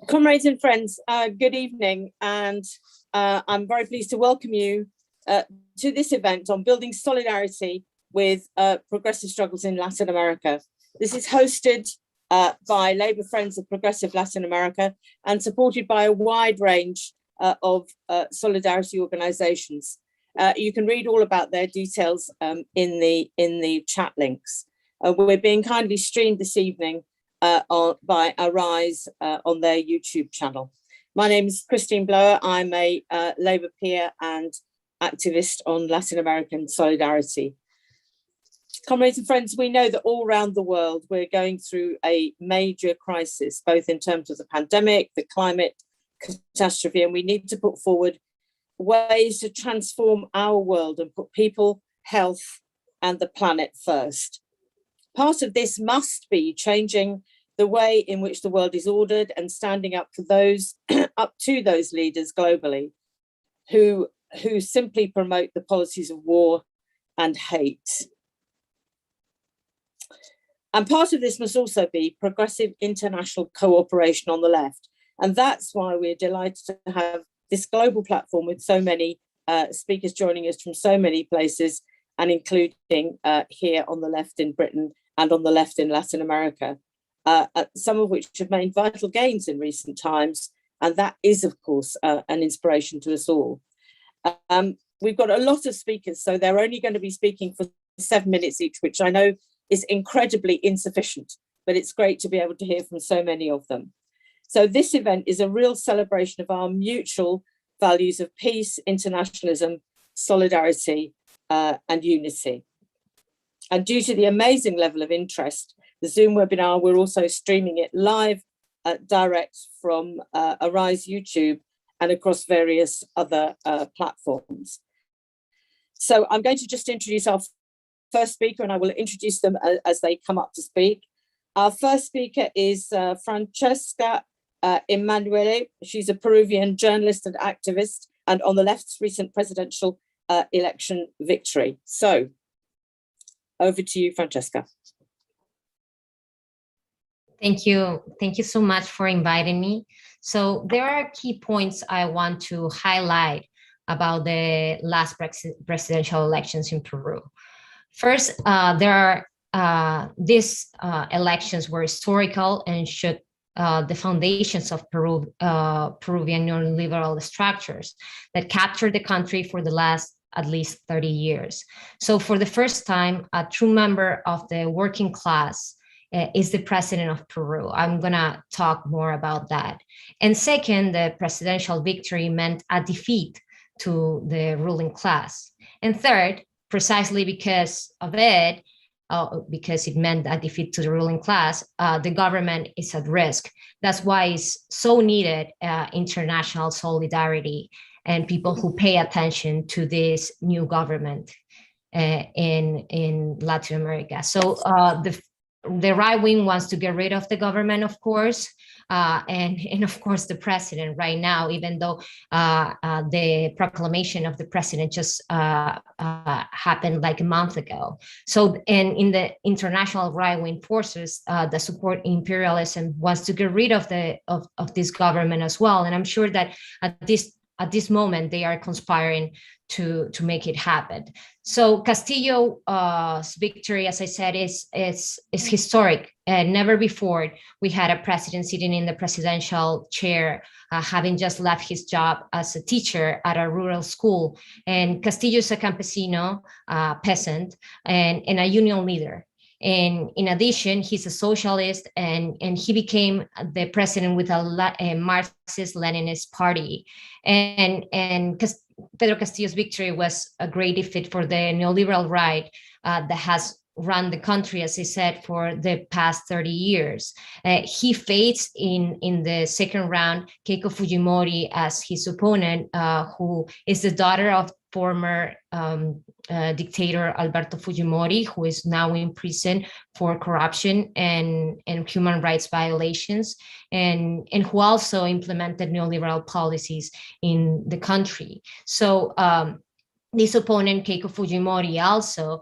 Comrades and friends, good evening, and I'm very pleased to welcome you to this event on building solidarity with progressive struggles in Latin America. This is hosted by Labour Friends of Progressive Latin America and supported by a wide range of solidarity organisations. You can read all about their details in the chat links. We're being kindly streamed this evening by Arise on their YouTube channel. My name is Christine Blower. I'm a Labour peer and activist on Latin American solidarity. Comrades and friends, we know that all around the world we're going through a major crisis, both in terms of the pandemic, the climate catastrophe, and we need to put forward ways to transform our world and put people, health, and the planet first. Part of this must be changing the way in which the world is ordered and standing up for those up to those leaders globally who simply promote the policies of war and hate. And part of this must also be progressive international cooperation on the left. And that's why we're delighted to have this global platform with so many speakers joining us from so many places, and including here on the left in Britain and on the left in Latin America, some of which have made vital gains in recent times. And that is, of course, an inspiration to us all. We've got a lot of speakers, so they're only going to be speaking for 7 minutes each, which I know is incredibly insufficient, but it's great to be able to hear from so many of them. So this event is a real celebration of our mutual values of peace, internationalism, solidarity, and unity. And due to the amazing level of interest, the Zoom webinar, we're also streaming it live, direct from Arise YouTube and across various other platforms. So I'm going to just introduce our first speaker, and I will introduce them as they come up to speak. Our first speaker is Francesca Emanuele. She's a Peruvian journalist and activist, and on the left's recent presidential election victory. So over to you, Francesca. Thank you. Thank you so much for inviting me. So there are key points I want to highlight about the last presidential elections in Peru. First, these elections were historical and shook the foundations of Peruvian neoliberal structures that captured the country for the last at least 30 years. So for the first time, a true member of the working class is the president of Peru. I'm gonna talk more about that. And second, the presidential victory meant a defeat to the ruling class. And third, precisely because of it, because it meant a defeat to the ruling class, the government is at risk. That's why it's so needed international solidarity and people who pay attention to this new government in Latin America. So the right wing wants to get rid of the government, of course, and of course the president right now, even though the proclamation of the president just happened like a month ago. So, and in the international right wing forces that support imperialism wants to get rid of this government as well. And I'm sure that at this moment they are conspiring to make it happen. So Castillo's victory, as I said, is historic. Never before we had a president sitting in the presidential chair, having just left his job as a teacher at a rural school. And Castillo is a campesino, peasant, and a union leader. And in addition, he's a socialist, and he became the president with a Marxist-Leninist party. And Pedro Castillo's victory was a great defeat for the neoliberal right that has run the country, as I said, for the past 30 years. He faced in the second round Keiko Fujimori as his opponent, who is the daughter of former dictator Alberto Fujimori, who is now in prison for corruption and human rights violations, and who also implemented neoliberal policies in the country. So this opponent, Keiko Fujimori, also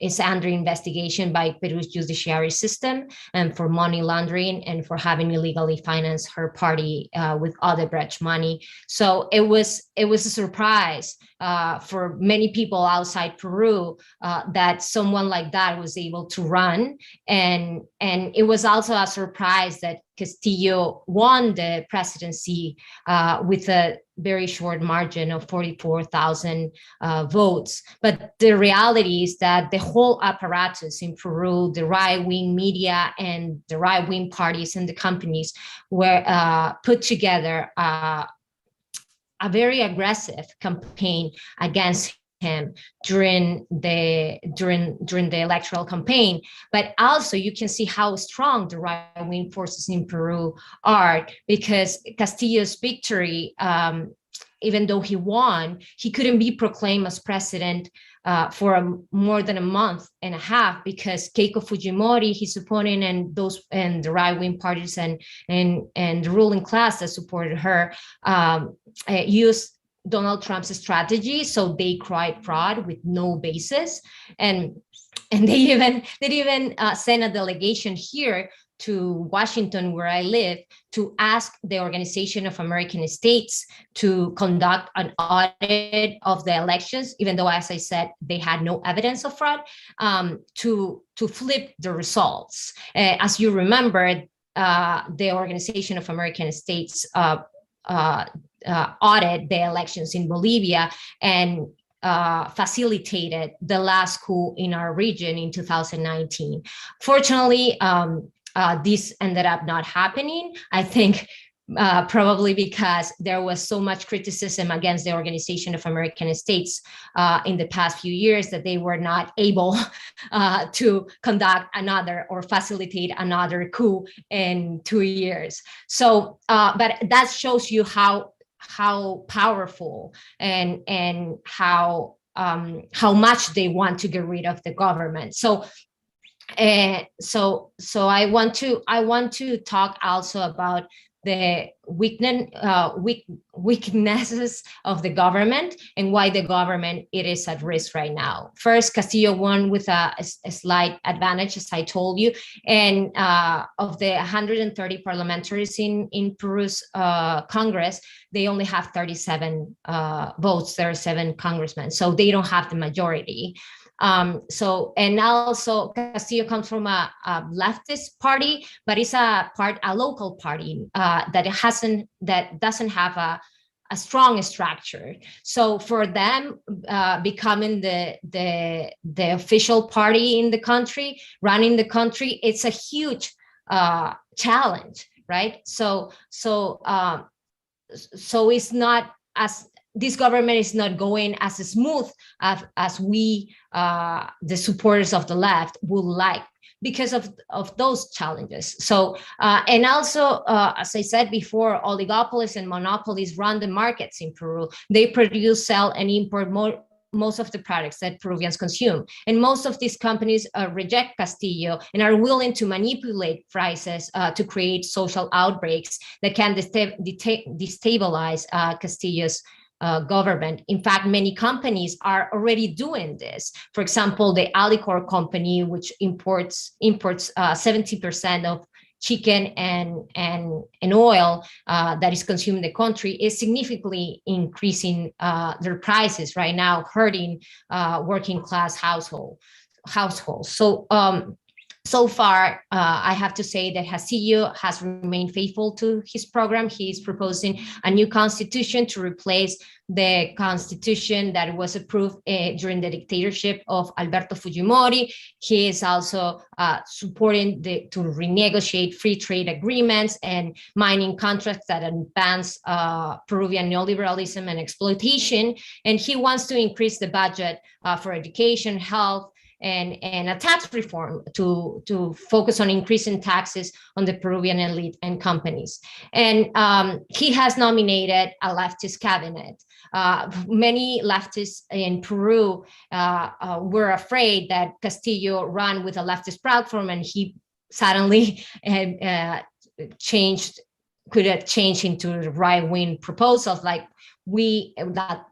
is under investigation by Peru's judiciary system and for money laundering and for having illegally financed her party with Odebrecht money. So it was a surprise for many people outside Peru that someone like that was able to run, and it was also a surprise that Castillo won the presidency with a very short margin of 44,000 votes. But the reality is that the whole apparatus in Peru, the right-wing media and the right-wing parties and the companies were put together a very aggressive campaign against him during the electoral campaign. But also you can see how strong the right-wing forces in Peru are, because Castillo's victory, even though he won, he couldn't be proclaimed as president for more than a month and a half, because Keiko Fujimori, his opponent, and the right-wing parties and the ruling class that supported her used Donald Trump's strategy. So they cried fraud with no basis, and they even sent a delegation here to Washington, where I live, to ask the Organization of American States to conduct an audit of the elections, even though, as I said, they had no evidence of fraud, to flip the results. As you remember, the Organization of American States audit the elections in Bolivia and facilitated the last coup in our region in 2019. Fortunately, this ended up not happening. I think probably because there was so much criticism against the Organization of American States in the past few years that they were not able to conduct another or facilitate another coup in 2 years. So, but that shows you how powerful and how much they want to get rid of the government. So I want to talk also about the weaknesses of the government and why the government it is at risk right now. First, Castillo won with a slight advantage, as I told you, and of the 130 parliamentaries in Peru's Congress, they only have 37 votes. There are 7 congressmen, so they don't have the majority. And also Castillo comes from a leftist party, but it's a local party that doesn't have a strong structure. So for them, becoming the official party in the country, running the country, it's a huge challenge, right? So it's not as, this government is not going as smooth as we, the supporters of the left, would like, because of those challenges. So, and also, as I said before, oligopolies and monopolies run the markets in Peru. They produce, sell, and import most of the products that Peruvians consume. And most of these companies reject Castillo and are willing to manipulate prices to create social outbreaks that can destabilize Castillo's government. In fact, many companies are already doing this. For example, the Alicor company, which imports 70% of chicken and oil that is consumed in the country, is significantly increasing their prices right now, hurting working class households. So far, I have to say that Castillo has remained faithful to his program. He is proposing a new constitution to replace the constitution that was approved during the dictatorship of Alberto Fujimori. He is also supporting to renegotiate free trade agreements and mining contracts that advance Peruvian neoliberalism and exploitation. And he wants to increase the budget for education, health, and a tax reform to focus on increasing taxes on the Peruvian elite and companies. And he has nominated a leftist cabinet. Many leftists in Peru were afraid that Castillo ran with a leftist platform and he suddenly could have changed into right-wing proposals like that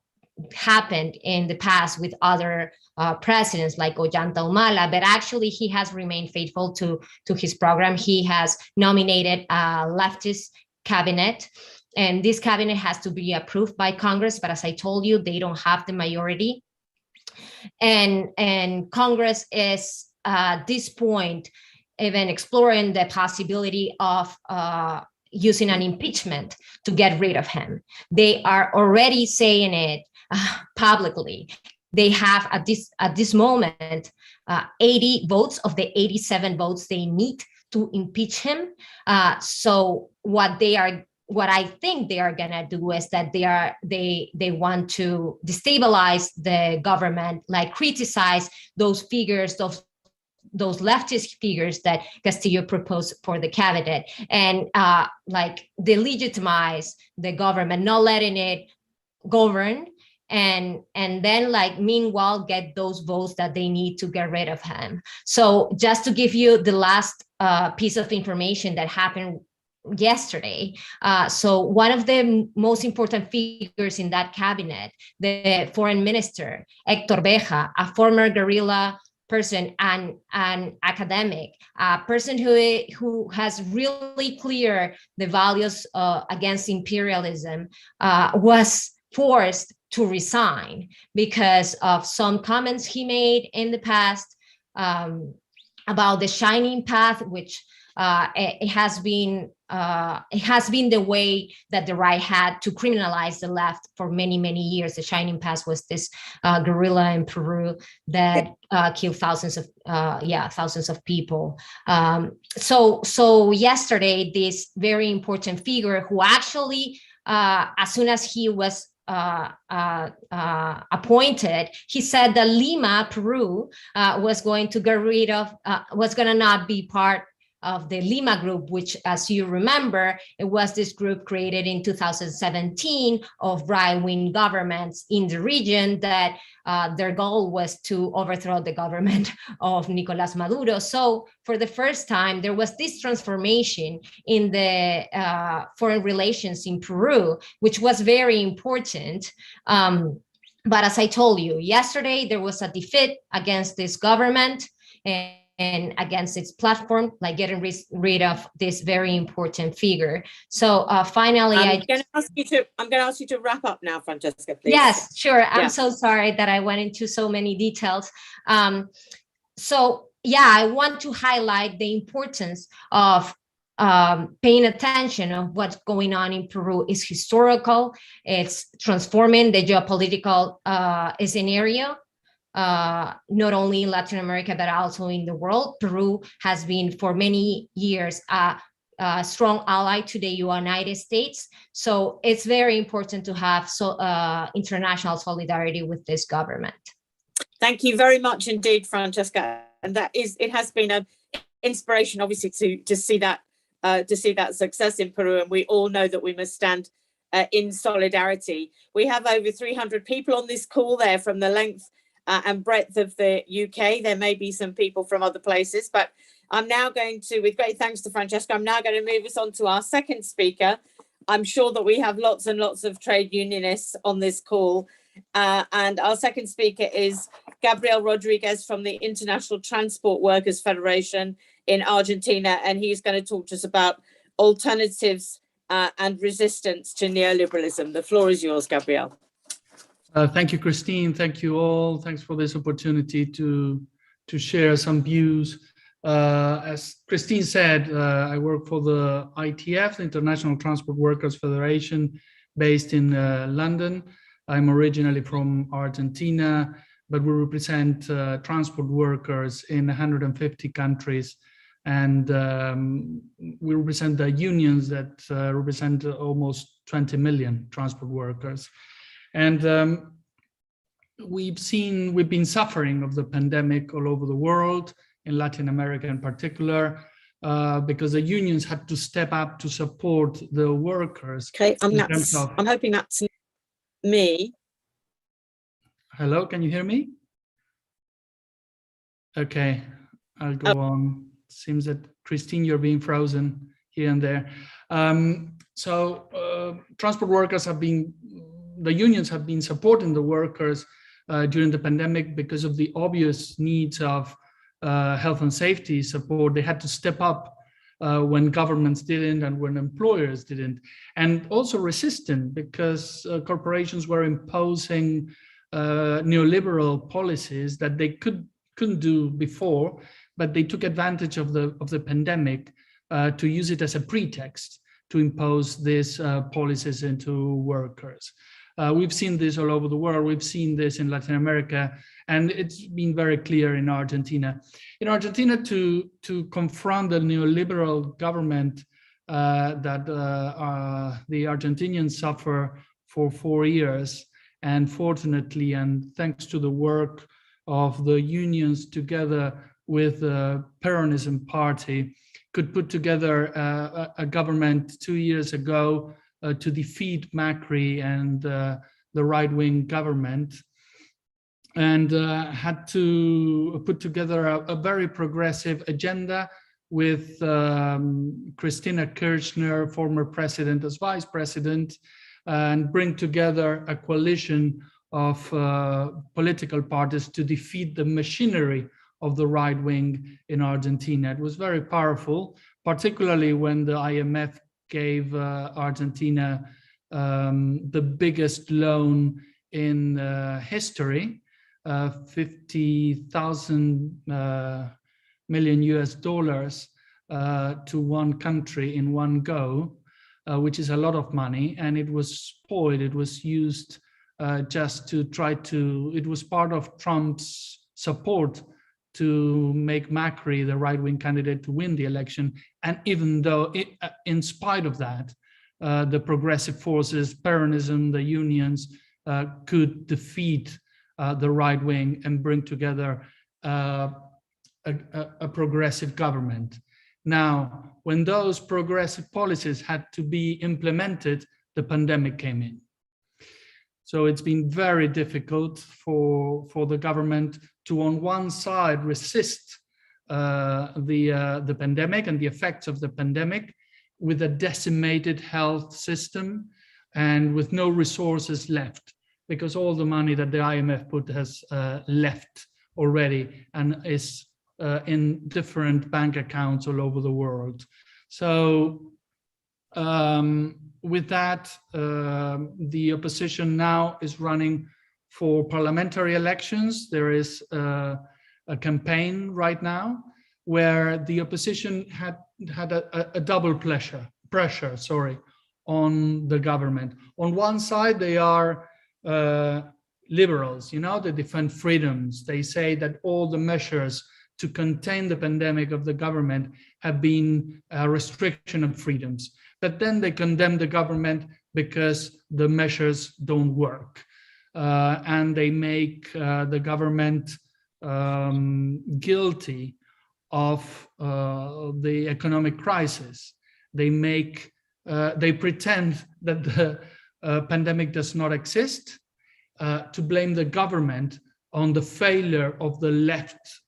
happened in the past with other presidents like Ollanta Humala, but actually he has remained faithful to his program. He has nominated a leftist cabinet, and this cabinet has to be approved by Congress, but as I told you, they don't have the majority. And Congress is at this point even exploring the possibility of using an impeachment to get rid of him. They are already saying it publicly. They have at this moment 80 votes of the 87 votes they need to impeach him. So what I think they are gonna do is that they want to destabilize the government, like criticize those figures, those leftist figures that Castillo proposed for the cabinet, and like delegitimize the government, not letting it govern, and then like meanwhile get those votes that they need to get rid of him. So just to give you the last piece of information that happened yesterday. So one of the most important figures in that cabinet, the foreign minister, Héctor Beja, a former guerrilla person and an academic, a person who has really clear the values against imperialism, was forced to resign because of some comments he made in the past about the shining path, which it has been the way that the right had to criminalize the left for many, many years. The shining path was this guerrilla in Peru that killed thousands of people. So yesterday, this very important figure who actually, as soon as he was appointed, he said that Lima, Peru, was going to get rid of, was going to not be part of the Lima group, which, as you remember, it was this group created in 2017 of right-wing governments in the region that their goal was to overthrow the government of Nicolás Maduro. So for the first time, there was this transformation in the foreign relations in Peru, which was very important. But as I told you, yesterday, there was a defeat against this government and against its platform, like getting rid of this very important figure. So finally, I'm going to ask you to wrap up now, Francesca, please. Yes, sure. I'm so sorry that I went into so many details. So yeah, I want to highlight the importance of paying attention of what's going on in Peru. Is historical. It's transforming the geopolitical scenario. Not only in Latin America, but also in the world. Peru has been for many years a strong ally to the United States. So it's very important to have international solidarity with this government. Thank you very much indeed, Francesca. And it has been an inspiration, obviously, to see that success in Peru. And we all know that we must stand in solidarity. We have over 300 people on this call there from the length and breadth of the UK. There may be some people from other places, but I'm now going to, with great thanks to Francesca, I'm now going to move us on to our second speaker. I'm sure that we have lots and lots of trade unionists on this call. And our second speaker is Gabriel Rodriguez from the International Transport Workers Federation in Argentina. And he's going to talk to us about alternatives and resistance to neoliberalism. The floor is yours, Gabriel. Thank you, Christine. Thank you all. Thanks for this opportunity to share some views. As Christine said, I work for the ITF, the International Transport Workers Federation, based in London. I'm originally from Argentina, but we represent transport workers in 150 countries. And we represent the unions that represent almost 20 million transport workers. And we've been suffering of the pandemic all over the world, in Latin America in particular, because the unions had to step up to support the workers. Okay, I'm hoping that's me. Hello, can you hear me? Okay, I'll go on. Seems that, Christine, you're being frozen here and there. So transport workers have been the unions have been supporting the workers during the pandemic because of the obvious needs of health and safety support. They had to step up when governments didn't and when employers didn't, and also resistant because corporations were imposing neoliberal policies that they couldn't do before, but they took advantage of the pandemic to use it as a pretext to impose these policies into workers. We've seen this all over the world. We've seen this in Latin America, and it's been very clear in Argentina. In Argentina, to confront the neoliberal government that the Argentinians suffer for 4 years, and fortunately, and thanks to the work of the unions together with the Peronism party, could put together a government 2 years ago to defeat Macri and the right-wing government, and had to put together a very progressive agenda with Cristina Kirchner, former president, as vice president, and bring together a coalition of political parties to defeat the machinery of the right wing in Argentina. It was very powerful, particularly when the IMF gave Argentina the biggest loan in history, 50,000 million US dollars to one country in one go, which is a lot of money, and it was spoiled. It was used just to try to, it was part of Trump's support to make Macri the right-wing candidate to win the election. And even though, in spite of that, the progressive forces, Peronism, the unions, could defeat the right wing and bring together a progressive government. Now, when those progressive policies had to be implemented, the pandemic came in. So it's been very difficult for the government to, on one side, resist the pandemic and the effects of the pandemic with a decimated health system and with no resources left, because all the money that the IMF put has left already and is in different bank accounts all over the world. So with that, the opposition now is running for parliamentary elections. There is a campaign right now where the opposition had a double pressure on the government. On one side, they are liberals, they defend freedoms. They say that all the measures to contain the pandemic of the government have been a restriction of freedoms. But then they condemn the government because the measures don't work. And they make the government guilty of the economic crisis. They pretend that the pandemic does not exist, to blame the government on the failure of the left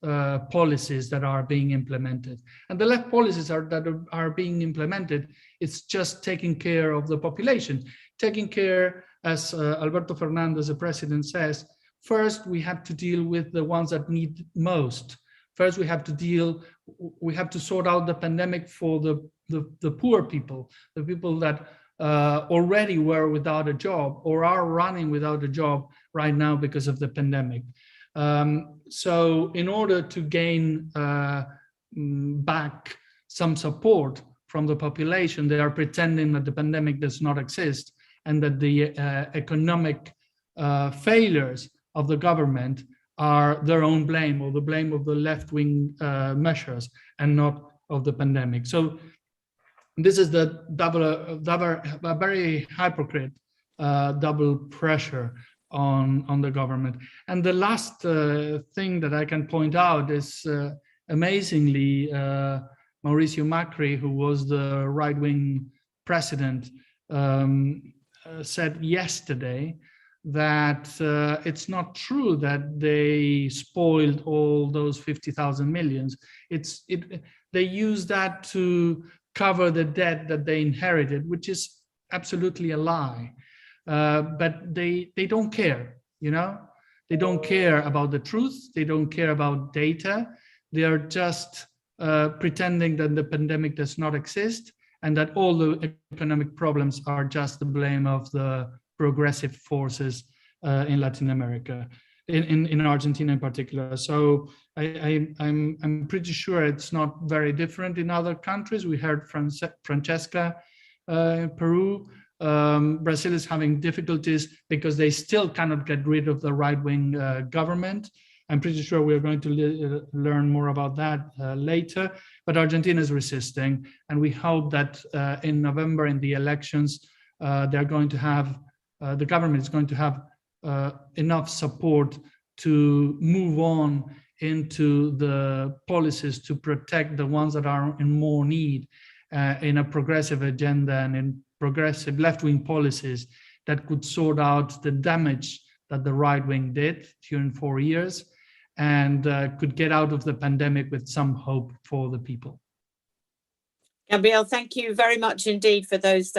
policies that are being implemented. And the left policies that are being implemented, it's just taking care of the population, taking care, as Alberto Fernandez, the president, says, first we have to deal with the ones that need most. First we have to sort out the pandemic for the poor people, the people that already were without a job or are running without a job right now because of the pandemic. So in order to gain back some support from the population, they are pretending that the pandemic does not exist and that the economic failures of the government are their own blame, or the blame of the left-wing measures and not of the pandemic. So this is the a very hypocrite double pressure on the government. And the last thing that I can point out is amazingly, Mauricio Macri, who was the right-wing president, said yesterday that it's not true that they spoiled all those 50,000 millions. They use that to cover the debt that they inherited, which is absolutely a lie. but they don't care, you know? They don't care about the truth. They don't care about data. They are just pretending that the pandemic does not exist and that all the economic problems are just the blame of the progressive forces in Latin America, in Argentina in particular. So I'm pretty sure it's not very different in other countries. We heard Francesca in Peru. Brazil is having difficulties because they still cannot get rid of the right-wing government. I'm pretty sure we're going to learn more about that later, but Argentina is resisting, and we hope that in November in the elections, they're going to have, the government is going to have enough support to move on into the policies to protect the ones that are in more need in a progressive agenda and in progressive left-wing policies that could sort out the damage that the right wing did during 4 years and could get out of the pandemic with some hope for the people. Gabriel, thank you very much indeed for those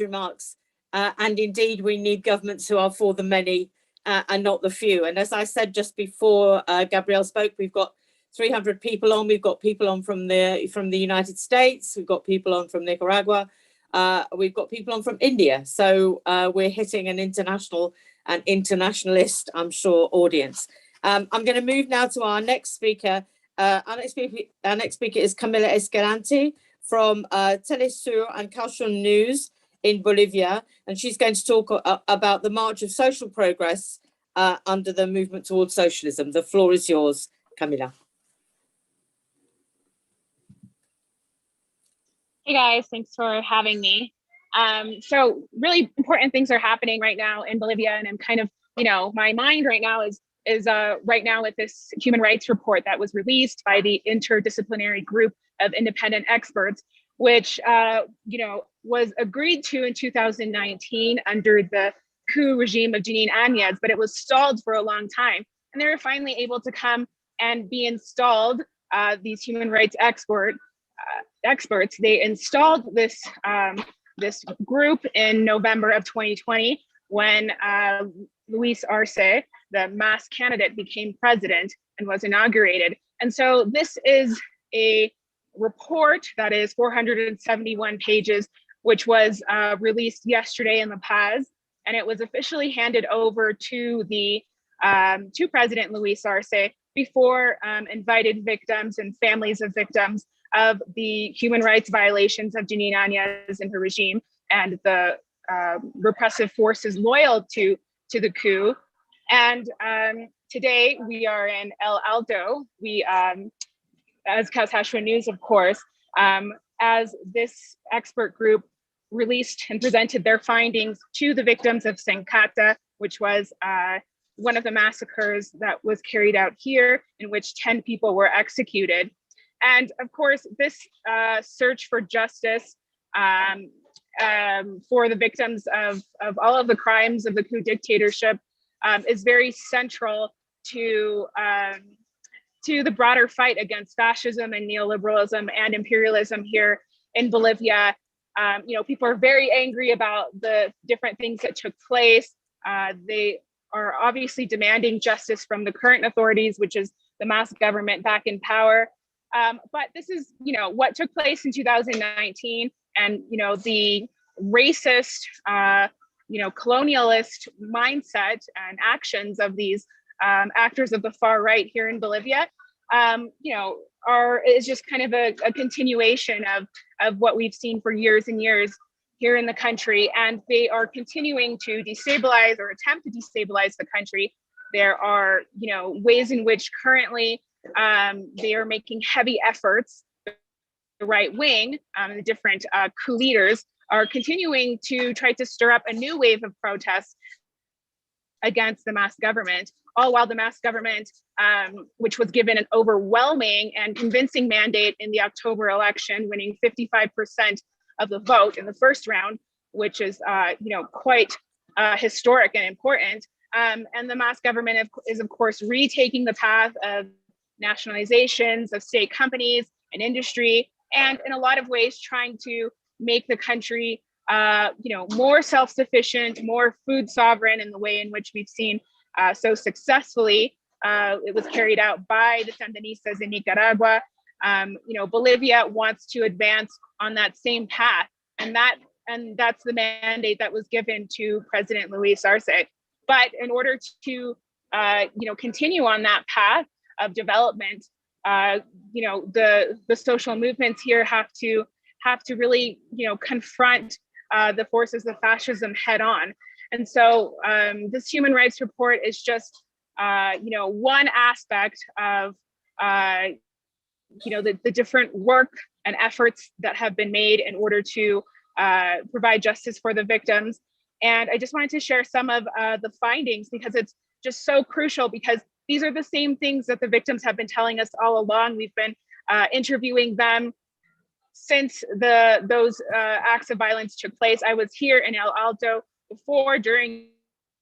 remarks. And indeed, we need governments who are for the many and not the few. And as I said just before Gabriel spoke, we've got 300 people on. We've got people on from the United States. We've got people on from Nicaragua. We've got people on from India. So we're hitting an international and internationalist, I'm sure, audience. I'm going to move now to our next speaker. Our next speaker is Camila Escalante from Telesur Kawsachun News in Bolivia, and she's going to talk about the March of Social Progress under the Movement Towards Socialism. The floor is yours, Camila. Hey guys, thanks for having me. So really important things are happening right now in Bolivia, and I'm kind of, my mind right now is right now with this human rights report that was released by the interdisciplinary group of independent experts, which was agreed to in 2019 under the coup regime of Jeanine Áñez, but it was stalled for a long time. And they were finally able to come and be installed, these human rights experts. They installed this group in November of 2020 when Luis Arce, the mass candidate, became president and was inaugurated. And so this is a report that is 471 pages, which was released yesterday in La Paz, and it was officially handed over to President Luis Arce before invited victims and families of victims of the human rights violations of Jeanine Áñez and her regime and the repressive forces loyal to the coup. And today we are in El Alto. We, as Kawsachun News, of course, as this expert group released and presented their findings to the victims of Sencata, which was one of the massacres that was carried out here, in which 10 people were executed. And of course, this search for justice for the victims of all of the crimes of the coup dictatorship is very central to the broader fight against fascism and neoliberalism and imperialism here in Bolivia. People are very angry about the different things that took place. They are obviously demanding justice from the current authorities, which is the mass government back in power. But this is, what took place in 2019, and the racist, colonialist mindset and actions of these actors of the far right here in Bolivia, is just kind of a continuation of what we've seen for years and years here in the country, and they are continuing to destabilize or attempt to destabilize the country. There are, ways in which currently they are making heavy efforts. The right wing, the different coup leaders are continuing to try to stir up a new wave of protests against the mass government, all while the mass government, which was given an overwhelming and convincing mandate in the October election, winning 55% of the vote in the first round, which is quite historic and important. And the mass government is of course retaking the path of nationalizations of state companies and industry, and in a lot of ways trying to make the country more self-sufficient, more food sovereign in the way in which we've seen so successfully. It was carried out by the Sandinistas in Nicaragua. Bolivia wants to advance on that same path, and that's the mandate that was given to President Luis Arce. But in order to continue on that path of development, the social movements here have to really confront the forces of fascism head on. And so this human rights report is just one aspect of the different work and efforts that have been made in order to provide justice for the victims. And I just wanted to share some of the findings, because it's just so crucial, because these are the same things that the victims have been telling us all along. We've been interviewing them since those acts of violence took place. I was here in El Alto before, during,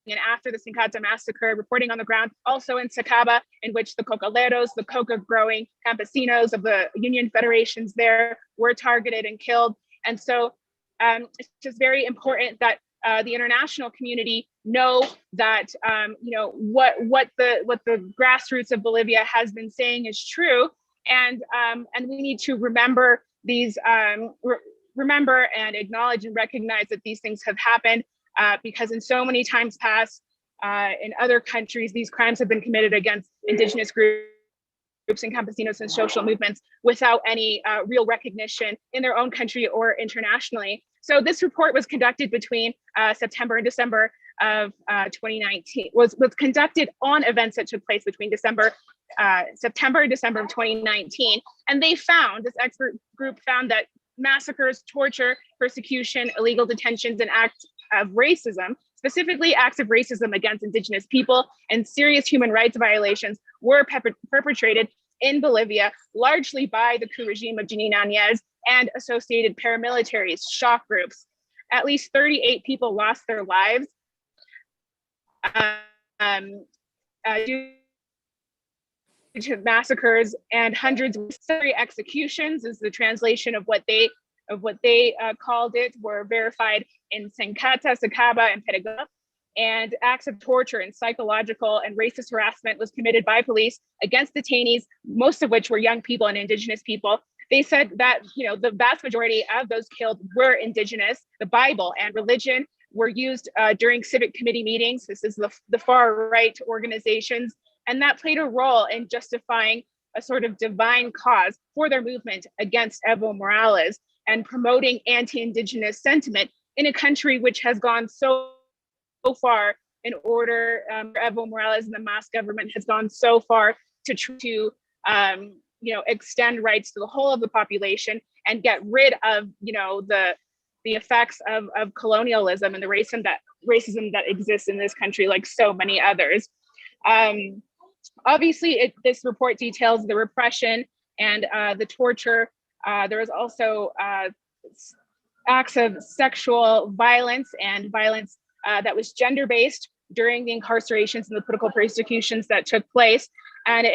and after the Sincata massacre, reporting on the ground, also in Sacaba, in which the cocaleros, the coca growing campesinos of the union federations there, were targeted and killed. And so it's just very important that the international community know that what the grassroots of Bolivia has been saying is true, and we need to remember these, remember and acknowledge and recognize that these things have happened, because in so many times past, in other countries, these crimes have been committed against indigenous groups and campesinos and social movements without any real recognition in their own country or internationally. So this report was conducted between September and December of 2019, was conducted on events that took place between September and December of 2019. And this expert group found that massacres, torture, persecution, illegal detentions, and acts of racism, specifically acts of racism against indigenous people, and serious human rights violations were perpetrated in Bolivia, largely by the coup regime of Janine Áñez and associated paramilitaries, shock groups. At least 38 people lost their lives due to massacres, and hundreds of executions, is the translation of what they called it, were verified in Sincata, Sacaba, and Pereguá. And acts of torture and psychological and racist harassment was committed by police against detainees, most of which were young people and indigenous people. They said that the vast majority of those killed were indigenous. The Bible and religion were used during civic committee meetings. This is the far right organizations, and that played a role in justifying a sort of divine cause for their movement against Evo Morales and promoting anti-indigenous sentiment in a country which has gone so far in order, Evo Morales and the mass government has gone so far to extend rights to the whole of the population and get rid of the effects of colonialism and the racism that exists in this country, like so many others. Obviously, this report details the repression and the torture. There was also acts of sexual violence and violence that was gender-based during the incarcerations and the political persecutions that took place. And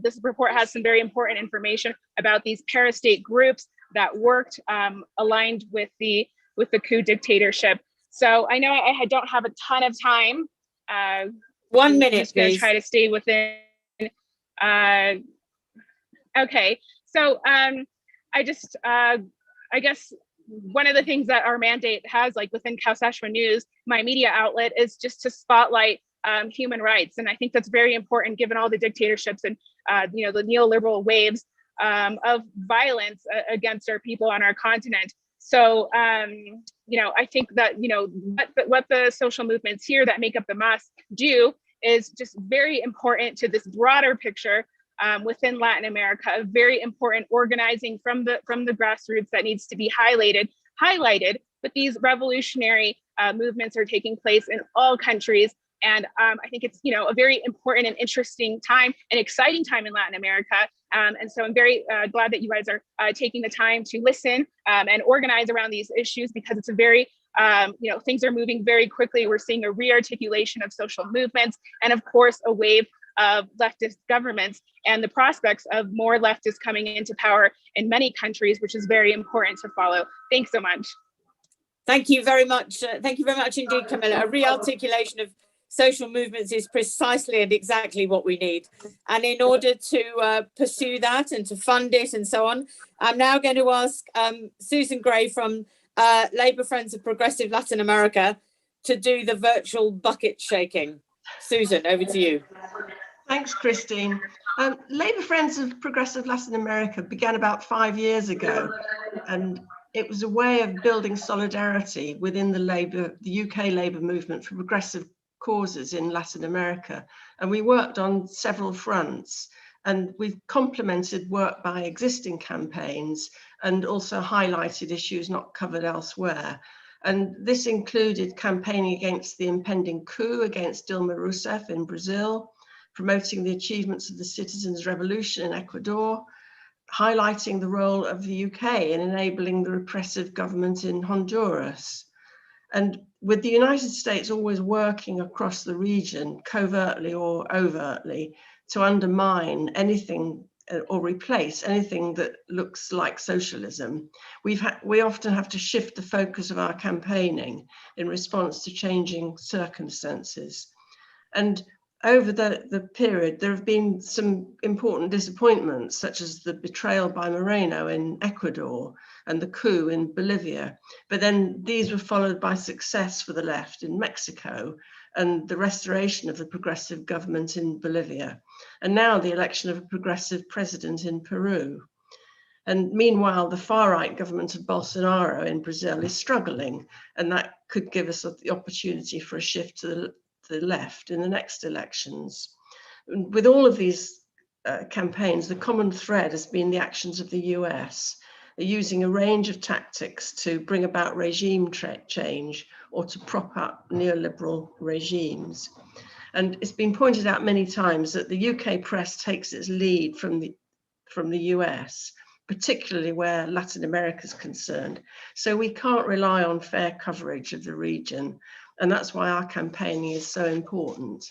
this report has some very important information about these parastate groups that worked aligned with the coup dictatorship. So I know I don't have a ton of time. 1 minute, just going to please. try to stay within. Okay, so I guess one of the things that our mandate has, like within Kawsachun News, my media outlet, is just to spotlight human rights. And I think that's very important given all the dictatorships and the neoliberal waves of violence against our people on our continent. So I think that what the social movements here that make up the MAS do is just very important to this broader picture within Latin America, a very important organizing from the grassroots that needs to be highlighted. But these revolutionary movements are taking place in all countries. And I think it's a very important and interesting time, an exciting time in Latin America. And so I'm very glad that you guys are taking the time to listen and organize around these issues, because it's a very things are moving very quickly. We're seeing a re-articulation of social movements, and of course a wave of leftist governments and the prospects of more leftists coming into power in many countries, which is very important to follow. Thanks so much. Thank you very much. Thank you very much indeed, Camila. A re-articulation of social movements is precisely and exactly what we need. And in order to pursue that and to fund it and so on, I'm now going to ask Susan Gray from Labour Friends of Progressive Latin America to do the virtual bucket shaking. Susan, over to you. Thanks, Christine. Labour Friends of Progressive Latin America began about 5 years ago, and it was a way of building solidarity within the UK Labour movement for progressive causes in Latin America. And we worked on several fronts, and we've complemented work by existing campaigns and also highlighted issues not covered elsewhere. And this included campaigning against the impending coup against Dilma Rousseff in Brazil, promoting the achievements of the citizens' revolution in Ecuador, highlighting the role of the UK in enabling the repressive government in Honduras. And with the United States always working across the region, covertly or overtly, to undermine anything or replace anything that looks like socialism, we often have to shift the focus of our campaigning in response to changing circumstances. And over the period, there have been some important disappointments, such as the betrayal by Moreno in Ecuador and the coup in Bolivia. But then these were followed by success for the left in Mexico and the restoration of the progressive government in Bolivia, and now the election of a progressive president in Peru. And meanwhile, the far-right government of Bolsonaro in Brazil is struggling, and that could give us the opportunity for a shift to the left in the next elections. And with all of these campaigns, the common thread has been the actions of the US. They're using a range of tactics to bring about regime change or to prop up neoliberal regimes. And it's been pointed out many times that the UK press takes its lead from the US, particularly where Latin America is concerned. So we can't rely on fair coverage of the region. And that's why our campaigning is so important.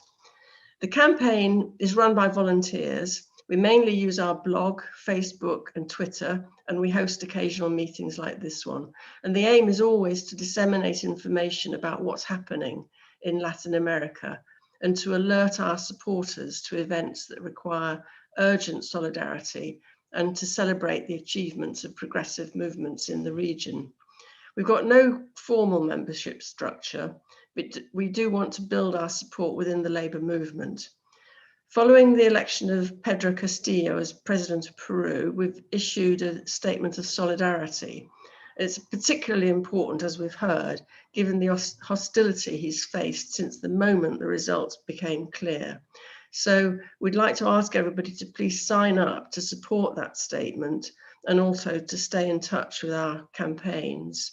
The campaign is run by volunteers. We mainly use our blog, Facebook, and Twitter, and we host occasional meetings like this one. And the aim is always to disseminate information about what's happening in Latin America and to alert our supporters to events that require urgent solidarity and to celebrate the achievements of progressive movements in the region. We've got no formal membership structure, but we do want to build our support within the Labour movement. Following the election of Pedro Castillo as president of Peru, we've issued a statement of solidarity. It's particularly important, as we've heard, given the hostility he's faced since the moment the results became clear. So we'd like to ask everybody to please sign up to support that statement and also to stay in touch with our campaigns.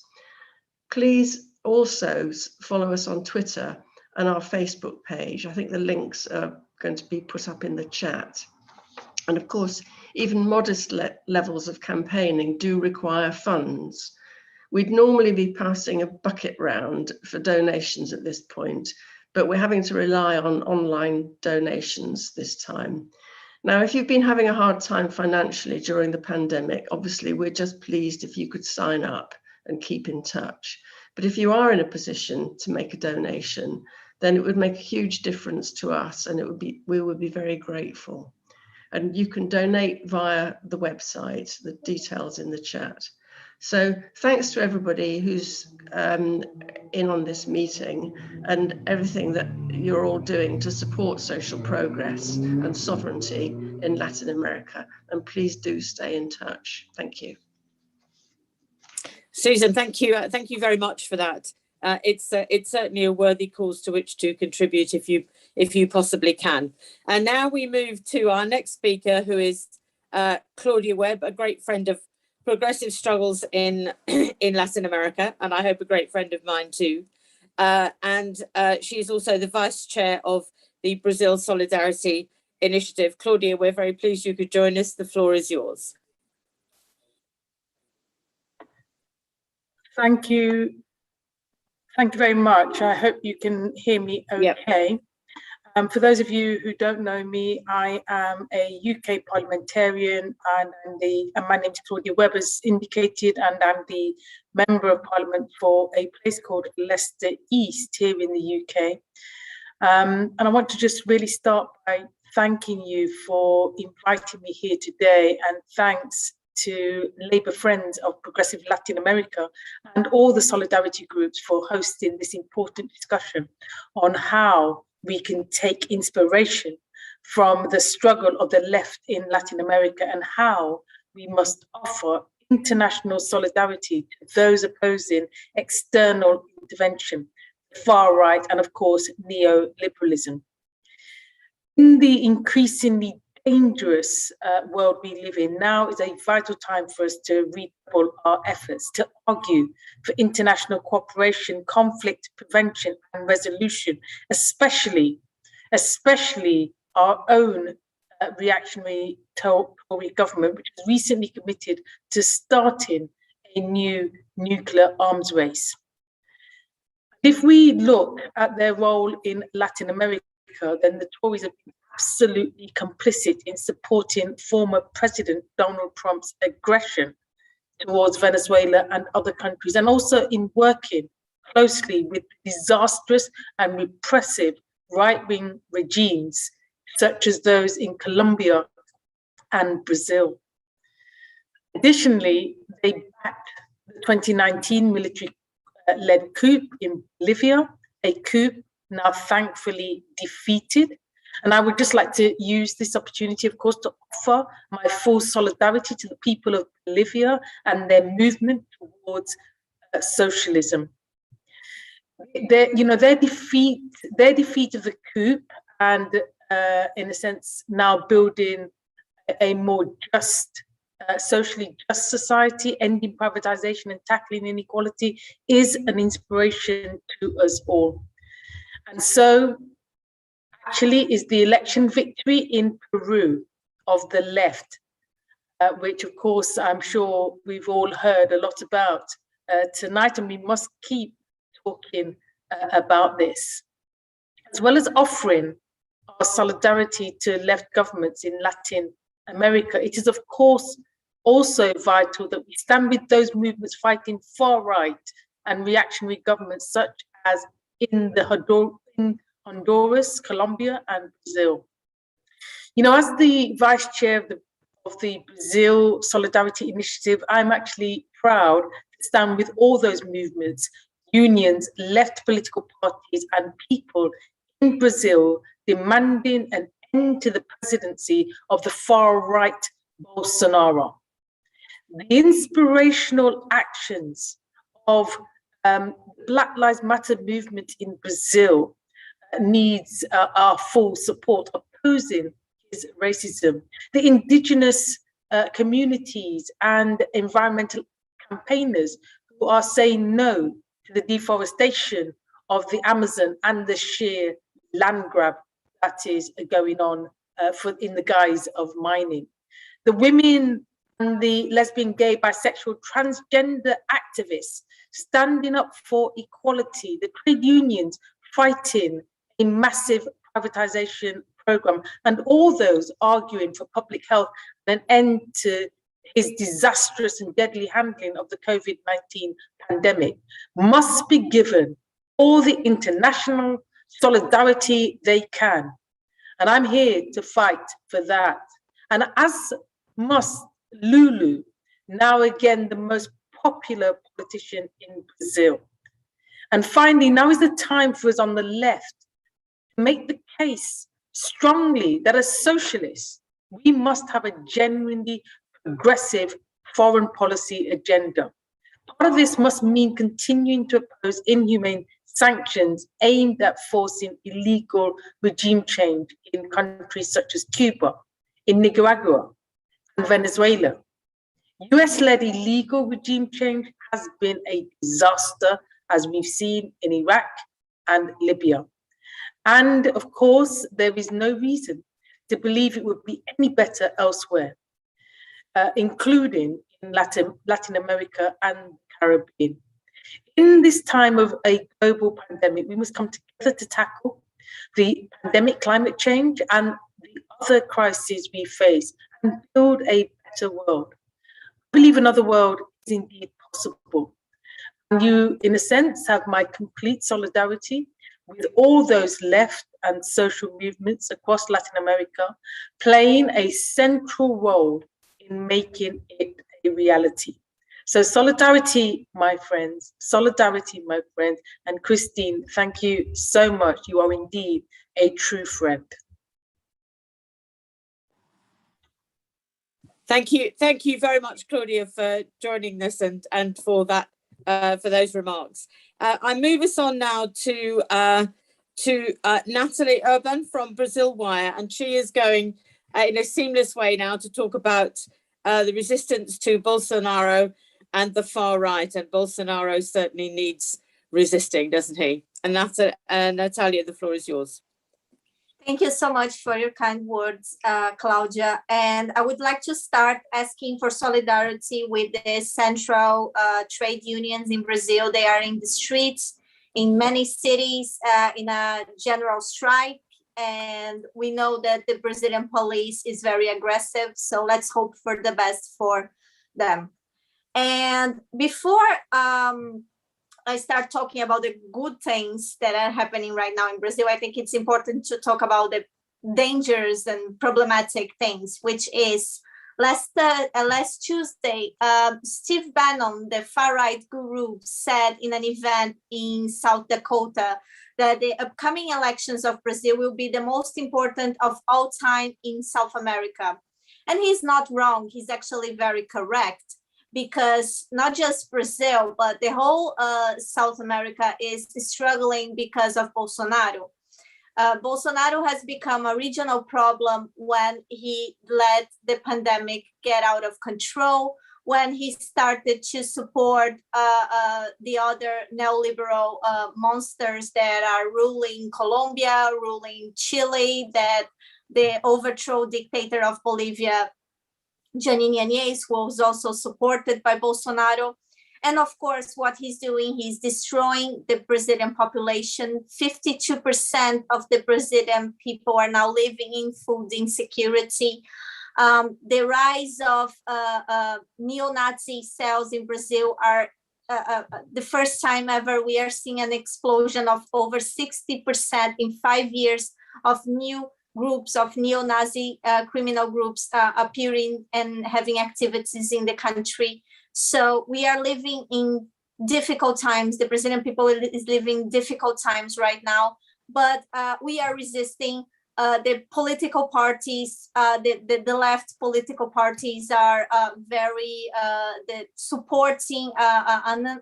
Please also follow us on Twitter and our Facebook page. I think the links are going to be put up in the chat. And of course, even modest levels of campaigning do require funds. We'd normally be passing a bucket round for donations at this point, but we're having to rely on online donations this time. Now, if you've been having a hard time financially during the pandemic, obviously we're just pleased if you could sign up and keep in touch. But if you are in a position to make a donation, then it would make a huge difference to us, and we would be very grateful. And you can donate via the website, the details in the chat. So thanks to everybody who's in on this meeting and everything that you're all doing to support social progress and sovereignty in Latin America. And please do stay in touch. Thank you. Susan, thank you. Thank you very much for that. It's certainly a worthy cause to which to contribute if you possibly can. And now we move to our next speaker, who is Claudia Webb, a great friend of progressive struggles in Latin America, and I hope a great friend of mine too. And she's also the vice chair of the Brazil Solidarity Initiative. Claudia, we're very pleased you could join us. The floor is yours. Thank you. Thank you very much. I hope you can hear me okay. Yep. For those of you who don't know me, I am a UK parliamentarian, and my name is Claudia Webb, as indicated, and I'm the Member of Parliament for a place called Leicester East here in the UK. And I want to just really start by thanking you for inviting me here today, and thanks to Labour Friends of Progressive Latin America and all the solidarity groups for hosting this important discussion on how we can take inspiration from the struggle of the left in Latin America and how we must offer international solidarity to those opposing external intervention, far right, and of course, neoliberalism. In the increasingly dangerous world we live in, now is a vital time for us to redouble our efforts to argue for international cooperation, conflict prevention and resolution, especially our own reactionary Tory government, which has recently committed to starting a new nuclear arms race. If we look at their role in Latin America, then the Tories have been absolutely complicit in supporting former President Donald Trump's aggression towards Venezuela and other countries, and also in working closely with disastrous and repressive right-wing regimes, such as those in Colombia and Brazil. Additionally, they backed the 2019 military-led coup in Bolivia, a coup now thankfully defeated. And I would just like to use this opportunity, of course, to offer my full solidarity to the people of Bolivia and their movement towards socialism. Their defeat of the coup, and in a sense now building a more just, socially just society, ending privatization and tackling inequality, is an inspiration to us all. And so actually is the election victory in Peru of the left, which of course I'm sure we've all heard a lot about tonight, and we must keep talking about this, as well as offering our solidarity to left governments in Latin America. It is of course also vital that we stand with those movements fighting far right and reactionary governments, such as in Honduras, Colombia, and Brazil. You know, as the vice chair of the Brazil Solidarity Initiative, I'm actually proud to stand with all those movements, unions, left political parties, and people in Brazil demanding an end to the presidency of the far-right Bolsonaro. The inspirational actions of Black Lives Matter movement in Brazil needs our full support, opposing his racism. The indigenous communities and environmental campaigners who are saying no to the deforestation of the Amazon and the sheer land grab that is going on in the guise of mining. The women and the lesbian, gay, bisexual, transgender activists standing up for equality, the trade unions fighting a massive privatization program, and all those arguing for public health and an end to his disastrous and deadly handling of the COVID-19 pandemic, must be given all the international solidarity they can. And I'm here to fight for that. And as must Lulu, now again the most popular politician in Brazil. And finally, now is the time for us on the left to make the case strongly that as socialists, we must have a genuinely progressive foreign policy agenda. Part of this must mean continuing to oppose inhumane sanctions aimed at forcing illegal regime change in countries such as Cuba, in Nicaragua, and Venezuela. US-led illegal regime change has been a disaster, as we've seen in Iraq and Libya. And of course, there is no reason to believe it would be any better elsewhere, including in Latin America and the Caribbean. In this time of a global pandemic, we must come together to tackle the pandemic, climate change, and the other crises we face, and build a better world. I believe another world is indeed possible. You, in a sense, have my complete solidarity with all those left and social movements across Latin America playing a central role in making it a reality. So solidarity, my friends, and Christine, thank you so much. You are indeed a true friend. Thank you very much, Claudia, for joining us and for that for those remarks. I move us on now to Nathalia Urban from Brasilwire, and she is going in a seamless way now to talk about the resistance to Bolsonaro and the far right. And Bolsonaro certainly needs resisting, doesn't he? And Nathalia, the floor is yours. Thank you so much for your kind words, Claudia. And I would like to start asking for solidarity with the central trade unions in Brazil. They are in the streets in many cities in a general strike. And we know that the Brazilian police is very aggressive. So let's hope for the best for them. And before I start talking about the good things that are happening right now in Brazil, I think it's important to talk about the dangers and problematic things, which is last Tuesday, Steve Bannon, the far-right guru, said in an event in South Dakota that the upcoming elections of Brazil will be the most important of all time in South America. And he's not wrong. He's actually very correct, because not just Brazil, but the whole South America is struggling because of Bolsonaro. Bolsonaro has become a regional problem when he let the pandemic get out of control, when he started to support the other neoliberal monsters that are ruling Colombia, ruling Chile, that the overthrow dictator of Bolivia, Janine Áñez, who was also supported by Bolsonaro. And of course, what he's doing, he's destroying the Brazilian population. 52% of the Brazilian people are now living in food insecurity. The rise of neo-Nazi cells in Brazil are the first time ever we are seeing an explosion of over 60% in 5 years of new groups of neo-Nazi criminal groups appearing and having activities in the country. So we are living in difficult times. The Brazilian people is living difficult times right now, but we are resisting. The political parties, the left political parties are very supporting an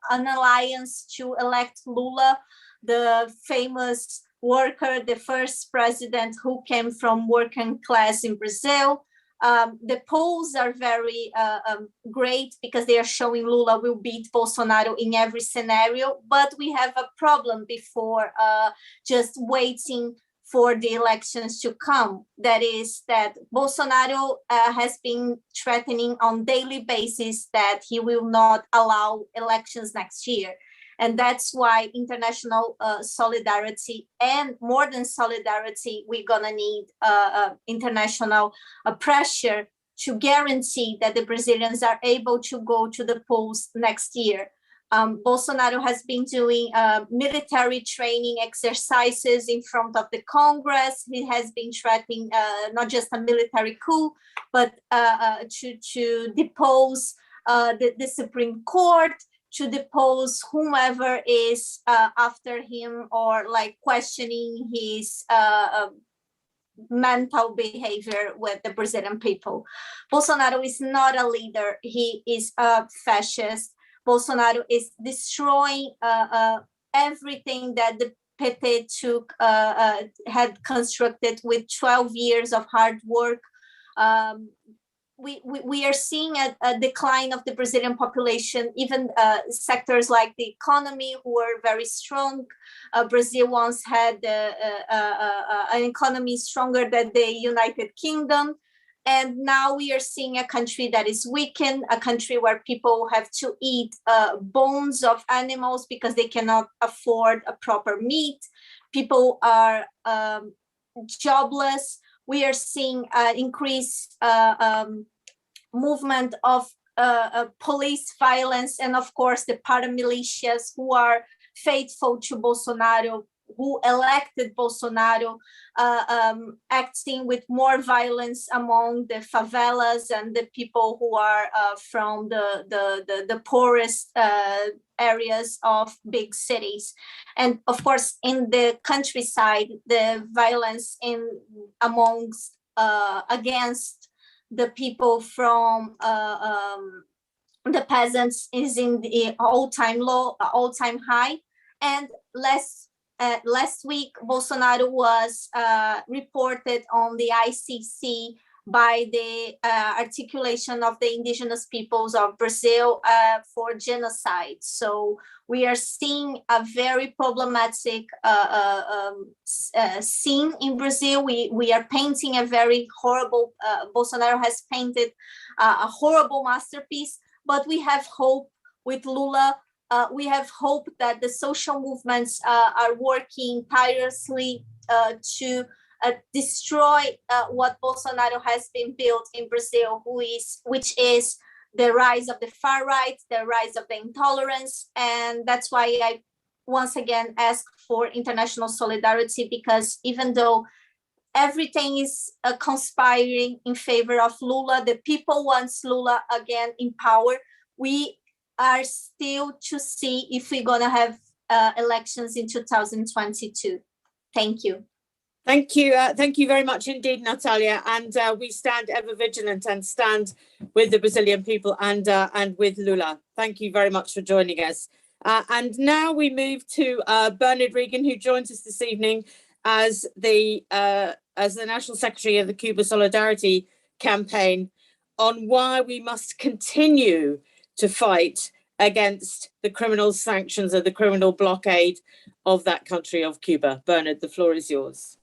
alliance to elect Lula, the famous worker, the first president who came from working class in Brazil. The polls are very great because they are showing Lula will beat Bolsonaro in every scenario, but we have a problem before just waiting for the elections to come. That is that Bolsonaro has been threatening on daily basis that he will not allow elections next year. And that's why international solidarity, and more than solidarity, we're gonna need international pressure to guarantee that the Brazilians are able to go to the polls next year. Bolsonaro has been doing military training exercises in front of the Congress. He has been threatening not just a military coup, but to depose the Supreme Court, to depose whomever is after him or like questioning his mental behavior with the Brazilian people. Bolsonaro is not a leader. He is a fascist. Bolsonaro is destroying everything that the PT took, had constructed with 12 years of hard work. We are seeing a decline of the Brazilian population, even sectors like the economy who are very strong. Brazil once had an economy stronger than the United Kingdom. And now we are seeing a country that is weakened, a country where people have to eat bones of animals because they cannot afford a proper meat. People are jobless. We are seeing increased movement of police violence, and of course the paramilitias who are faithful to Bolsonaro, who elected Bolsonaro, acting with more violence among the favelas and the people who are from the poorest areas of big cities. And of course, in the countryside, the violence amongst against the people from the peasants is in the all-time low, all-time high. And last week, Bolsonaro was reported on the ICC by the articulation of the indigenous peoples of Brazil for genocide. So we are seeing a very problematic scene in Brazil. We are painting a very horrible, Bolsonaro has painted a horrible masterpiece, but we have hope with Lula. We have hope that the social movements are working tirelessly to destroy what Bolsonaro has been built in Brazil, which is the rise of the far right, the rise of the intolerance. And that's why I once again ask for international solidarity, because even though everything is conspiring in favor of Lula, the people want Lula again in power, we are still to see if we're going to have elections in 2022. Thank you. Thank you. Thank you very much indeed, Nathalia. And we stand ever vigilant and stand with the Brazilian people and with Lula. Thank you very much for joining us. And now we move to Bernard Regan, who joins us this evening as the National Secretary of the Cuba Solidarity Campaign, on why we must continue to fight against the criminal sanctions or the criminal blockade of that country of Cuba. Bernard, the floor is yours.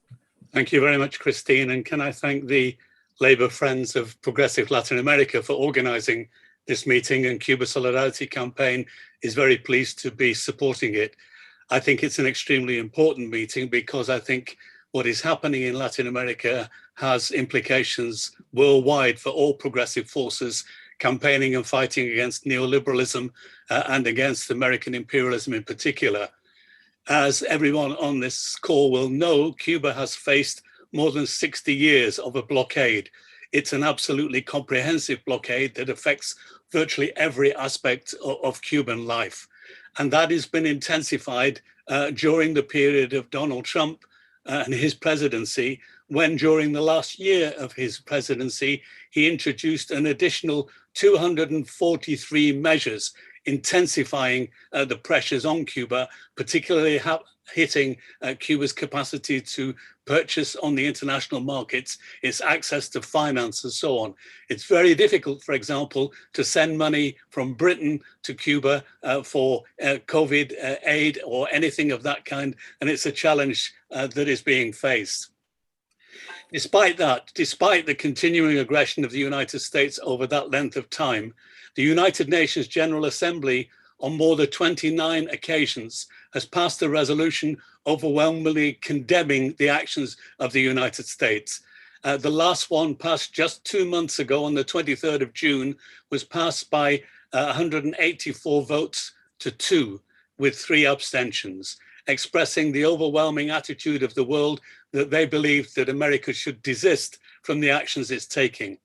Thank you very much, Christine. And can I thank the Labour Friends of Progressive Latin America for organising this meeting, and Cuba Solidarity Campaign is very pleased to be supporting it. I think it's an extremely important meeting because I think what is happening in Latin America has implications worldwide for all progressive forces campaigning and fighting against neoliberalism and against American imperialism in particular. As everyone on this call will know, Cuba has faced more than 60 years of a blockade. It's an absolutely comprehensive blockade that affects virtually every aspect of Cuban life. And that has been intensified during the period of Donald Trump and his presidency, when during the last year of his presidency, he introduced an additional 243 measures intensifying the pressures on Cuba, particularly hitting Cuba's capacity to purchase on the international markets, its access to finance and so on. It's very difficult, for example, to send money from Britain to Cuba for COVID aid or anything of that kind, and it's a challenge that is being faced. Despite that, despite the continuing aggression of the United States over that length of time, the United Nations General Assembly on more than 29 occasions has passed a resolution overwhelmingly condemning the actions of the United States. The last one, passed just 2 months ago on the 23rd of June, was passed by 184 votes to 2 with 3 abstentions, expressing the overwhelming attitude of the world that they believe that America should desist from the actions it's taking.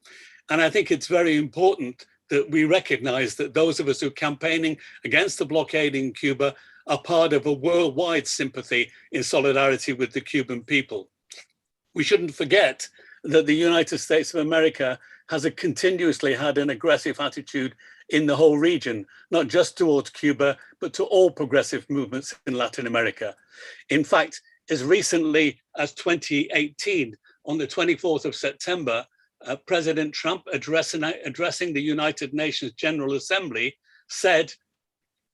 And I think it's very important that we recognize that those of us who are campaigning against the blockade in Cuba are part of a worldwide sympathy in solidarity with the Cuban people. We shouldn't forget that the United States of America has continuously had an aggressive attitude in the whole region, not just towards Cuba, but to all progressive movements in Latin America. In fact, as recently as 2018, on the 24th of September, President Trump, addressing the United Nations General Assembly, said,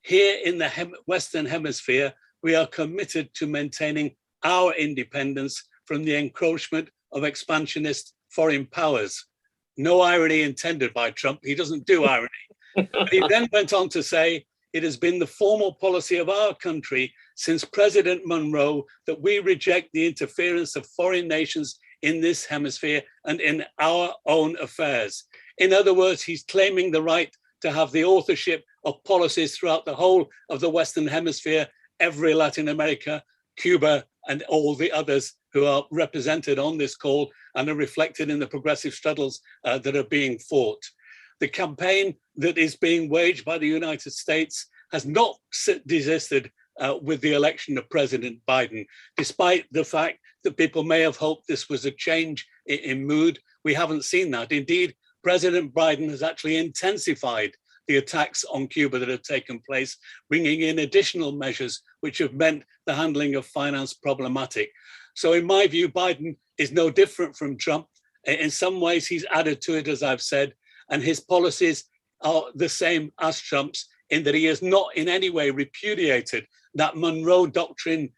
"Here in the Western Hemisphere, we are committed to maintaining our independence from the encroachment of expansionist foreign powers." No irony intended by Trump. He doesn't do irony. But he then went on to say, "It has been the formal policy of our country since President Monroe that we reject the interference of foreign nations in this hemisphere and in our own affairs." In other words, he's claiming the right to have the authorship of policies throughout the whole of the Western Hemisphere, every Latin America, Cuba, and all the others who are represented on this call and are reflected in the progressive struggles that are being fought. The campaign that is being waged by the United States has not desisted with the election of President Biden, despite the fact that people may have hoped this was a change in mood. We haven't seen that. Indeed, President Biden has actually intensified the attacks on Cuba that have taken place, bringing in additional measures which have meant the handling of finance problematic. So in my view, Biden is no different from Trump. In some ways, he's added to it, as I've said, and his policies are the same as Trump's in that he has not in any way repudiated that Monroe Doctrine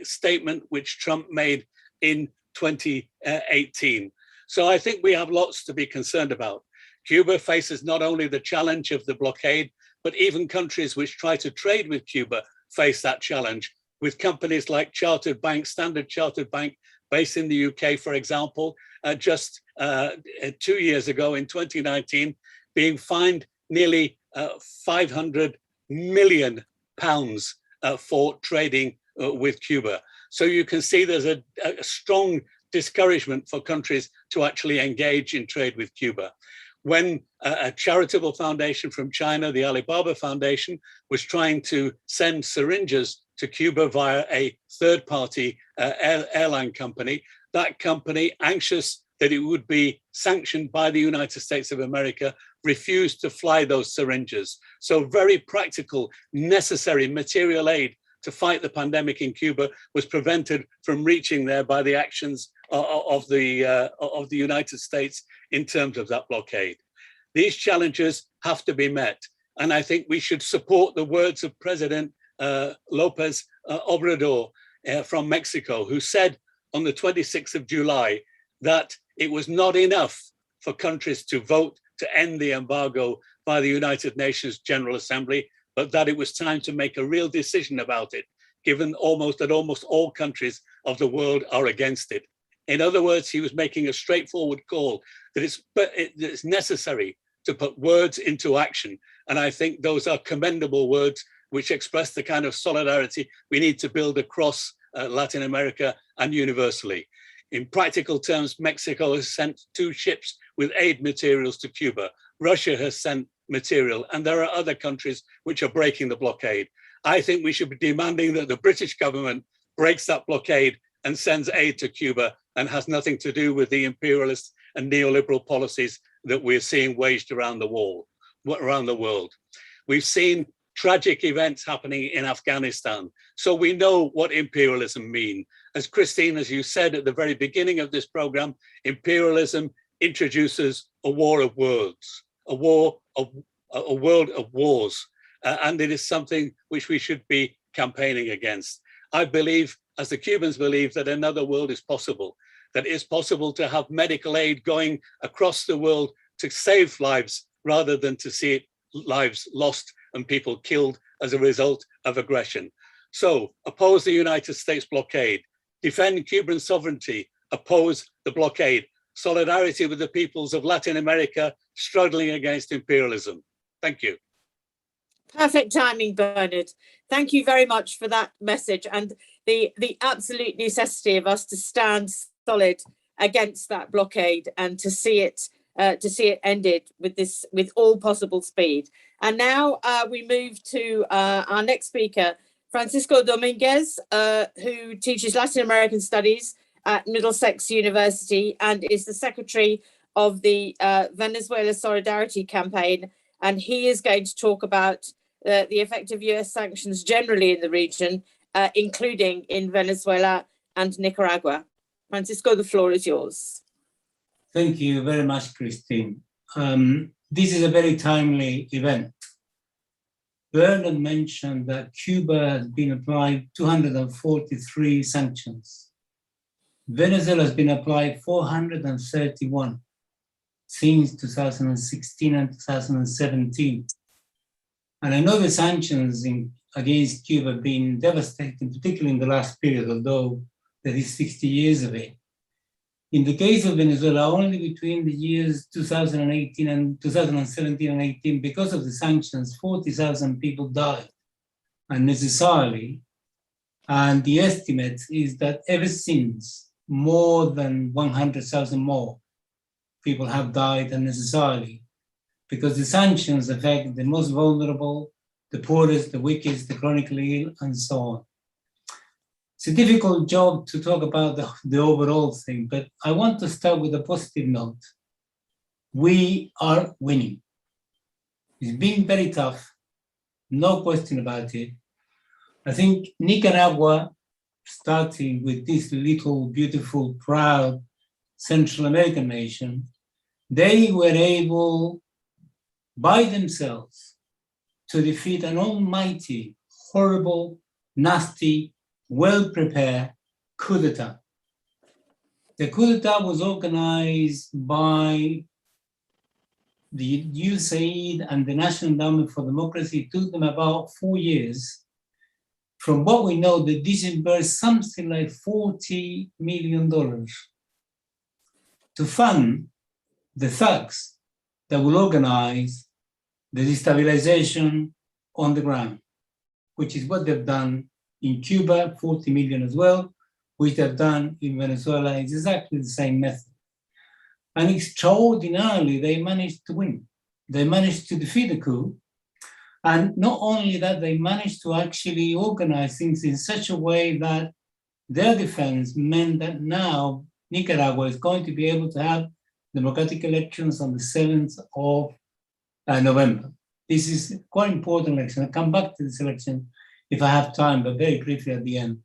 statement which Trump made in 2018. So I think we have lots to be concerned about. Cuba faces not only the challenge of the blockade, but even countries which try to trade with Cuba face that challenge, with companies like Standard Chartered Bank, based in the UK, for example, just 2 years ago in 2019, being fined nearly £500 million for trading with Cuba. So you can see there's a strong discouragement for countries to actually engage in trade with Cuba. When a charitable foundation from China, the Alibaba Foundation, was trying to send syringes to Cuba via a third-party airline company, that company, anxious that it would be sanctioned by the United States of America, refused to fly those syringes. So very practical, necessary material aid to fight the pandemic in Cuba was prevented from reaching there by the actions of the United States in terms of that blockade. These challenges have to be met. And I think we should support the words of President López Obrador from Mexico, who said on the 26th of July that it was not enough for countries to vote to end the embargo by the United Nations General Assembly, but that it was time to make a real decision about it, given that almost all countries of the world are against it. In other words, he was making a straightforward call that it's necessary to put words into action. And I think those are commendable words which express the kind of solidarity we need to build across Latin America and universally. In practical terms, Mexico has sent 2 ships with aid materials to Cuba. Russia has sent material, and there are other countries which are breaking the blockade. I think we should be demanding that the British government breaks that blockade and sends aid to Cuba and has nothing to do with the imperialist and neoliberal policies that we're seeing waged around the world. We've seen tragic events happening in Afghanistan. So we know what imperialism means. As Christine, as you said at the very beginning of this program, imperialism introduces a war of words, a world of wars. And it is something which we should be campaigning against. I believe, as the Cubans believe, that another world is possible, that it's possible to have medical aid going across the world to save lives rather than to see lives lost and people killed as a result of aggression. So oppose the United States blockade, defend Cuban sovereignty, oppose the blockade, solidarity with the peoples of Latin America struggling against imperialism. Thank you. Perfect timing, Bernard. Thank you very much for that message and the absolute necessity of us to stand solid against that blockade and to see it ended with all possible speed. And now we move to our next speaker, Francisco Dominguez, who teaches Latin American Studies at Middlesex University and is the secretary of the Venezuela Solidarity Campaign. And he is going to talk about the effect of US sanctions generally in the region, including in Venezuela and Nicaragua. Francisco, the floor is yours. Thank you very much, Christine. This is a very timely event. Bernard mentioned that Cuba has been applied 243 sanctions. Venezuela has been applied 431 since 2016 and 2017. And I know the sanctions against Cuba have been devastating, particularly in the last period, although there is 60 years of it. In the case of Venezuela, only between the years 2018 and 2017 and 18, because of the sanctions, 40,000 people died unnecessarily. And the estimate is that ever since, more than 100,000 more people have died unnecessarily, because the sanctions affect the most vulnerable, the poorest, the weakest, the chronically ill, and so on. It's a difficult job to talk about the overall thing, but I want to start with a positive note. We are winning. It's been very tough, no question about it. I think Nicaragua, starting with this little, beautiful, proud Central American nation, they were able by themselves to defeat an almighty, horrible, nasty, well-prepared coup d'etat. The coup d'etat was organized by the USAID and the National Endowment for Democracy. It took them about 4 years. From what we know, they disbursed something like $40 million to fund the thugs that will organize the destabilization on the ground, which is what they've done in Cuba, 40 million as well, which they've done in Venezuela. It's exactly the same method. And extraordinarily, they managed to win. They managed to defeat the coup. And not only that, they managed to actually organize things in such a way that their defense meant that now Nicaragua is going to be able to have democratic elections on the 7th of November. This is quite important election. I'll come back to this election if I have time, but very briefly at the end.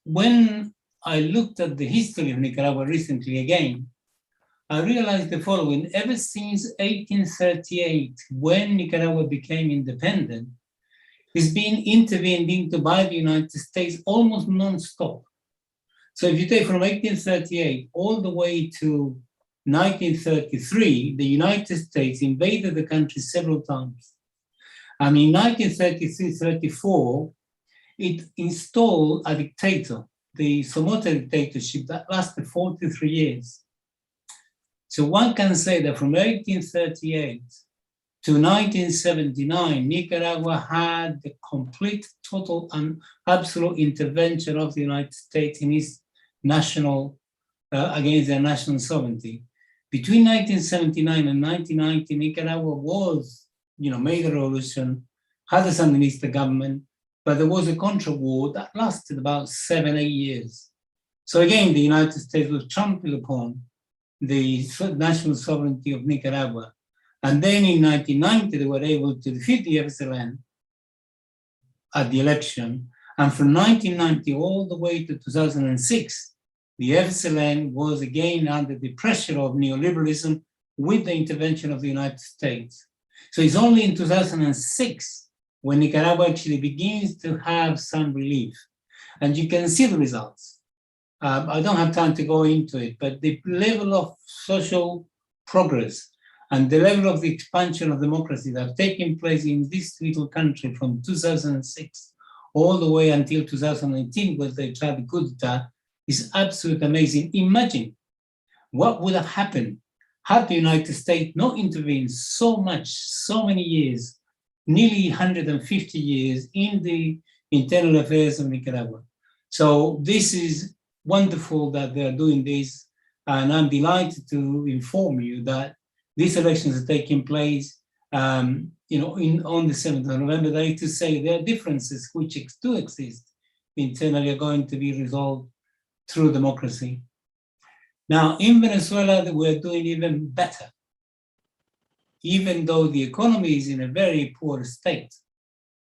When I looked at the history of Nicaragua recently again, I realized the following. Ever since 1838, when Nicaragua became independent, it's been intervened into by the United States almost non-stop. So if you take from 1838 all the way to 1933, the United States invaded the country several times. And in 1933-34, it installed a dictator, the Somoza dictatorship that lasted 43 years. So one can say that from 1838 to 1979, Nicaragua had the complete, total, and absolute intervention of the United States in its national, against their national sovereignty. Between 1979 and 1990, Nicaragua was, made a revolution, had a Sandinista government, but there was a Contra war that lasted about 7-8 years. So again, the United States was trampled upon the national sovereignty of Nicaragua. And then in 1990, they were able to defeat the FSLN at the election. And from 1990 all the way to 2006, the FSLN was again under the pressure of neoliberalism with the intervention of the United States. So it's only in 2006 when Nicaragua actually begins to have some relief. And you can see the results. I don't have time to go into it, but the level of social progress and the level of the expansion of democracy that have taken place in this little country from 2006 all the way until 2019, when they tried the coup d'etat, is absolutely amazing. Imagine what would have happened had the United States not intervened so much, so many years, nearly 150 years in the internal affairs of Nicaragua. So this is wonderful that they are doing this, and I'm delighted to inform you that these elections are taking place, on the 7th of November. That is to say, there are differences which do exist internally are going to be resolved through democracy. Now, in Venezuela, we're doing even better. Even though the economy is in a very poor state,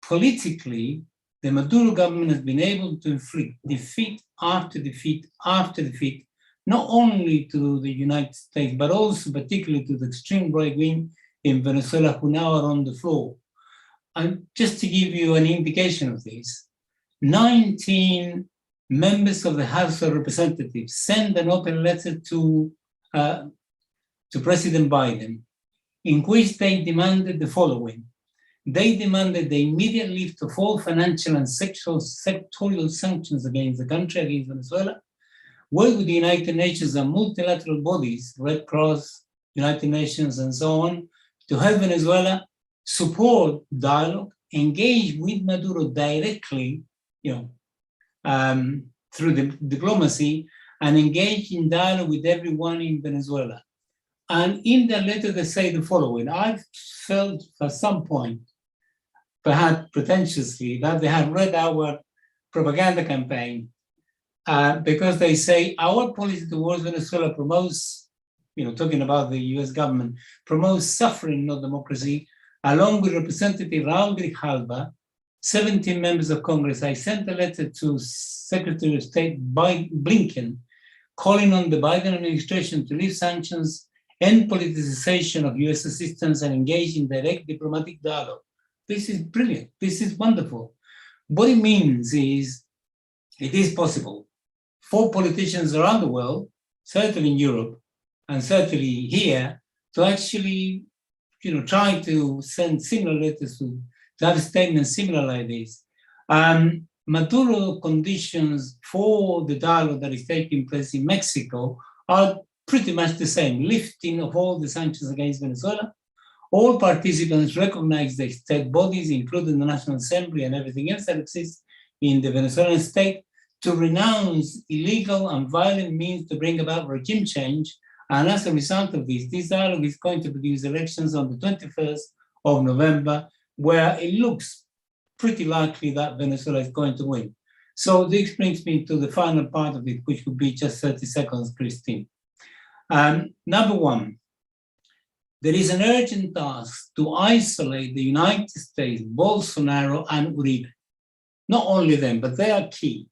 politically, the Maduro government has been able to inflict defeat after defeat after defeat, not only to the United States, but also particularly to the extreme right wing in Venezuela, who now are on the floor. And just to give you an indication of this, 19 members of the House of Representatives sent an open letter to President Biden, in which they demanded the following. They demanded the immediate lift of all financial and sectorial sanctions against the country, against Venezuela, work with the United Nations and multilateral bodies, Red Cross, United Nations, and so on, to help Venezuela support dialogue, engage with Maduro directly, through the diplomacy, and engage in dialogue with everyone in Venezuela. And in their letter, they say the following: I felt at some point, perhaps pretentiously, that they had read our propaganda campaign, because they say our policy towards Venezuela promotes, talking about the US government, promotes suffering, not democracy. Along with Representative Raul Grijalba, 17 members of Congress, I sent a letter to Secretary of State Blinken, calling on the Biden administration to lift sanctions, end politicization of US assistance, and engage in direct diplomatic dialogue. This is brilliant. This is wonderful. What it means is it is possible for politicians around the world, certainly in Europe and certainly here, to actually try to send similar letters, to have statements similar like this. Maduro conditions for the dialogue that is taking place in Mexico are pretty much the same: lifting of all the sanctions against Venezuela. All participants recognize the state bodies, including the National Assembly and everything else that exists in the Venezuelan state, to renounce illegal and violent means to bring about regime change. And as a result of this dialogue is going to produce elections on the 21st of November, where it looks pretty likely that Venezuela is going to win. So this brings me to the final part of it, which would be just 30 seconds, Christine. Number one, there is an urgent task to isolate the United States, Bolsonaro, and Uribe. Not only them, but they are key.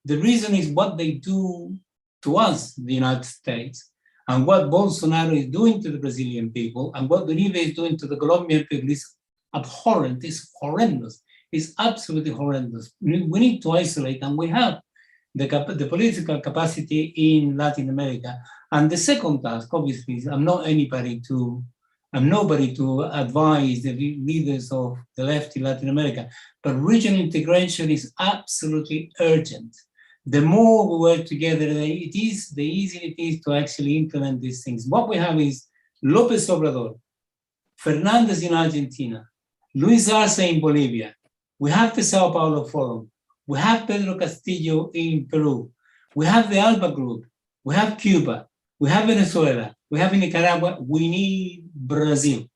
The reason is what they do to us, the United States, and what Bolsonaro is doing to the Brazilian people, and what Uribe is doing to the Colombian people is abhorrent, is horrendous, is absolutely horrendous. We need to isolate, and we have the political capacity in Latin America. And the second task, obviously, is I'm nobody to advise the leaders of the left in Latin America, but regional integration is absolutely urgent. The more we work together, the easier it is to actually implement these things. What we have is López Obrador, Fernández in Argentina, Luis Arce in Bolivia. We have the Sao Paulo Forum. We have Pedro Castillo in Peru. We have the ALBA Group. We have Cuba. We have Venezuela. We have Nicaragua. We need Brazil.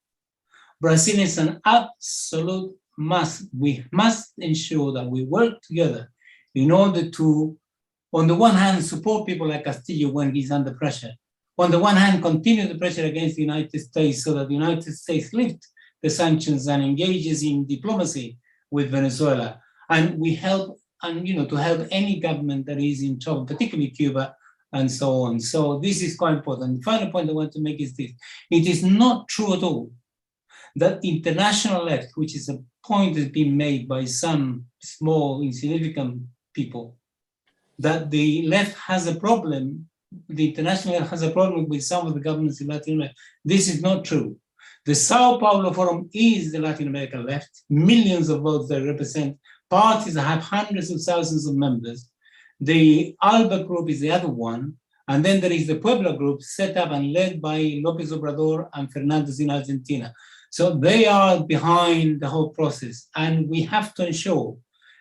Brazil is an absolute must. We must ensure that we work together in order to, on the one hand, support people like Castillo when he's under pressure. On the one hand, continue the pressure against the United States so that the United States lift the sanctions and engages in diplomacy with Venezuela. And we help, to help any government that is in trouble, particularly Cuba, and so on. So this is quite important. The final point I want to make is this. It is not true at all that international left, which is a point that's been made by some small, insignificant people, that the left has a problem, the international left has a problem with some of the governments in Latin America. This is not true. The Sao Paulo Forum is the Latin American left, millions of votes they represent, parties that have hundreds of thousands of members. The ALBA Group is the other one, and then there is the Puebla Group set up and led by López Obrador and Fernández in Argentina. So they are behind the whole process, and we have to ensure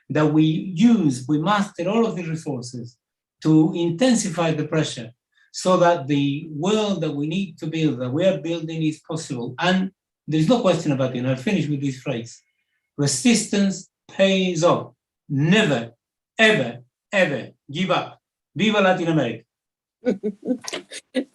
that we master all of the resources to intensify the pressure so that the world that we need to build, that we are building, is possible. And there's no question about it, and I'll finish with this phrase. Resistance pays off. Never, ever, ever give up. Viva Latin America.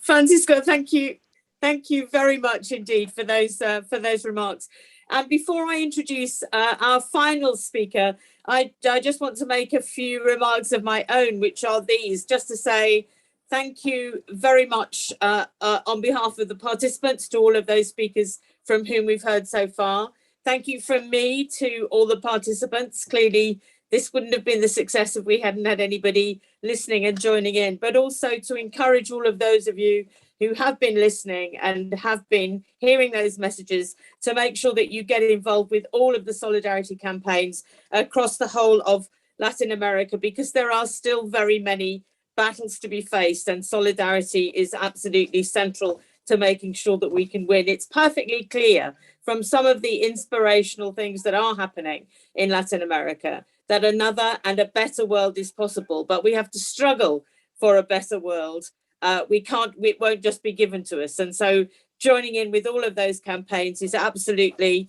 Francisco, thank you. Thank you very much indeed for those remarks. And before I introduce our final speaker, I just want to make a few remarks of my own, which are these, just to say thank you very much on behalf of the participants to all of those speakers from whom we've heard so far. Thank you from me to all the participants. Clearly, this wouldn't have been the success if we hadn't had anybody listening and joining in, but also to encourage all of those of you who have been listening and have been hearing those messages to make sure that you get involved with all of the solidarity campaigns across the whole of Latin America, because there are still very many battles to be faced, and solidarity is absolutely central to making sure that we can win. It's perfectly clear from some of the inspirational things that are happening in Latin America that another and a better world is possible, but we have to struggle for a better world. It won't just be given to us. And so joining in with all of those campaigns is absolutely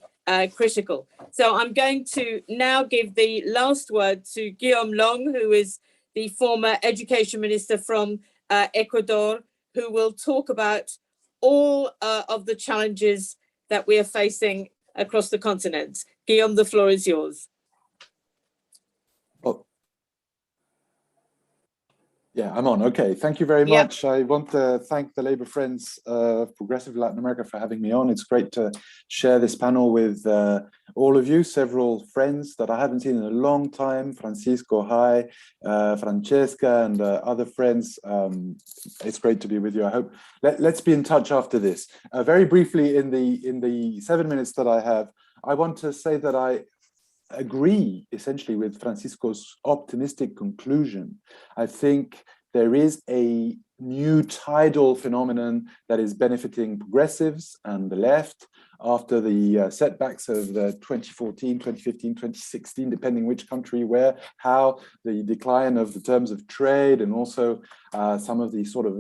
critical. So I'm going to now give the last word to Guillaume Long, who is the former education minister from Ecuador, who will talk about all of the challenges that we are facing across the continent. Guillaume, the floor is yours. Oh. Yeah, I'm on. Okay, thank you very much. I want to thank the Labour Friends of Progressive Latin America for having me on. It's great to share this panel with all of you, several friends that I haven't seen in a long time. Francisco, hi, Francesca, and other friends. It's great to be with you. I hope let's be in touch after this. Very briefly, in the 7 minutes that I have, I want to say that I agree essentially with Francisco's optimistic conclusion. I think there is a new tidal phenomenon that is benefiting progressives and the left after the setbacks of the 2014, 2015, 2016, depending which country, where, how, the decline of the terms of trade, and also some of the sort of,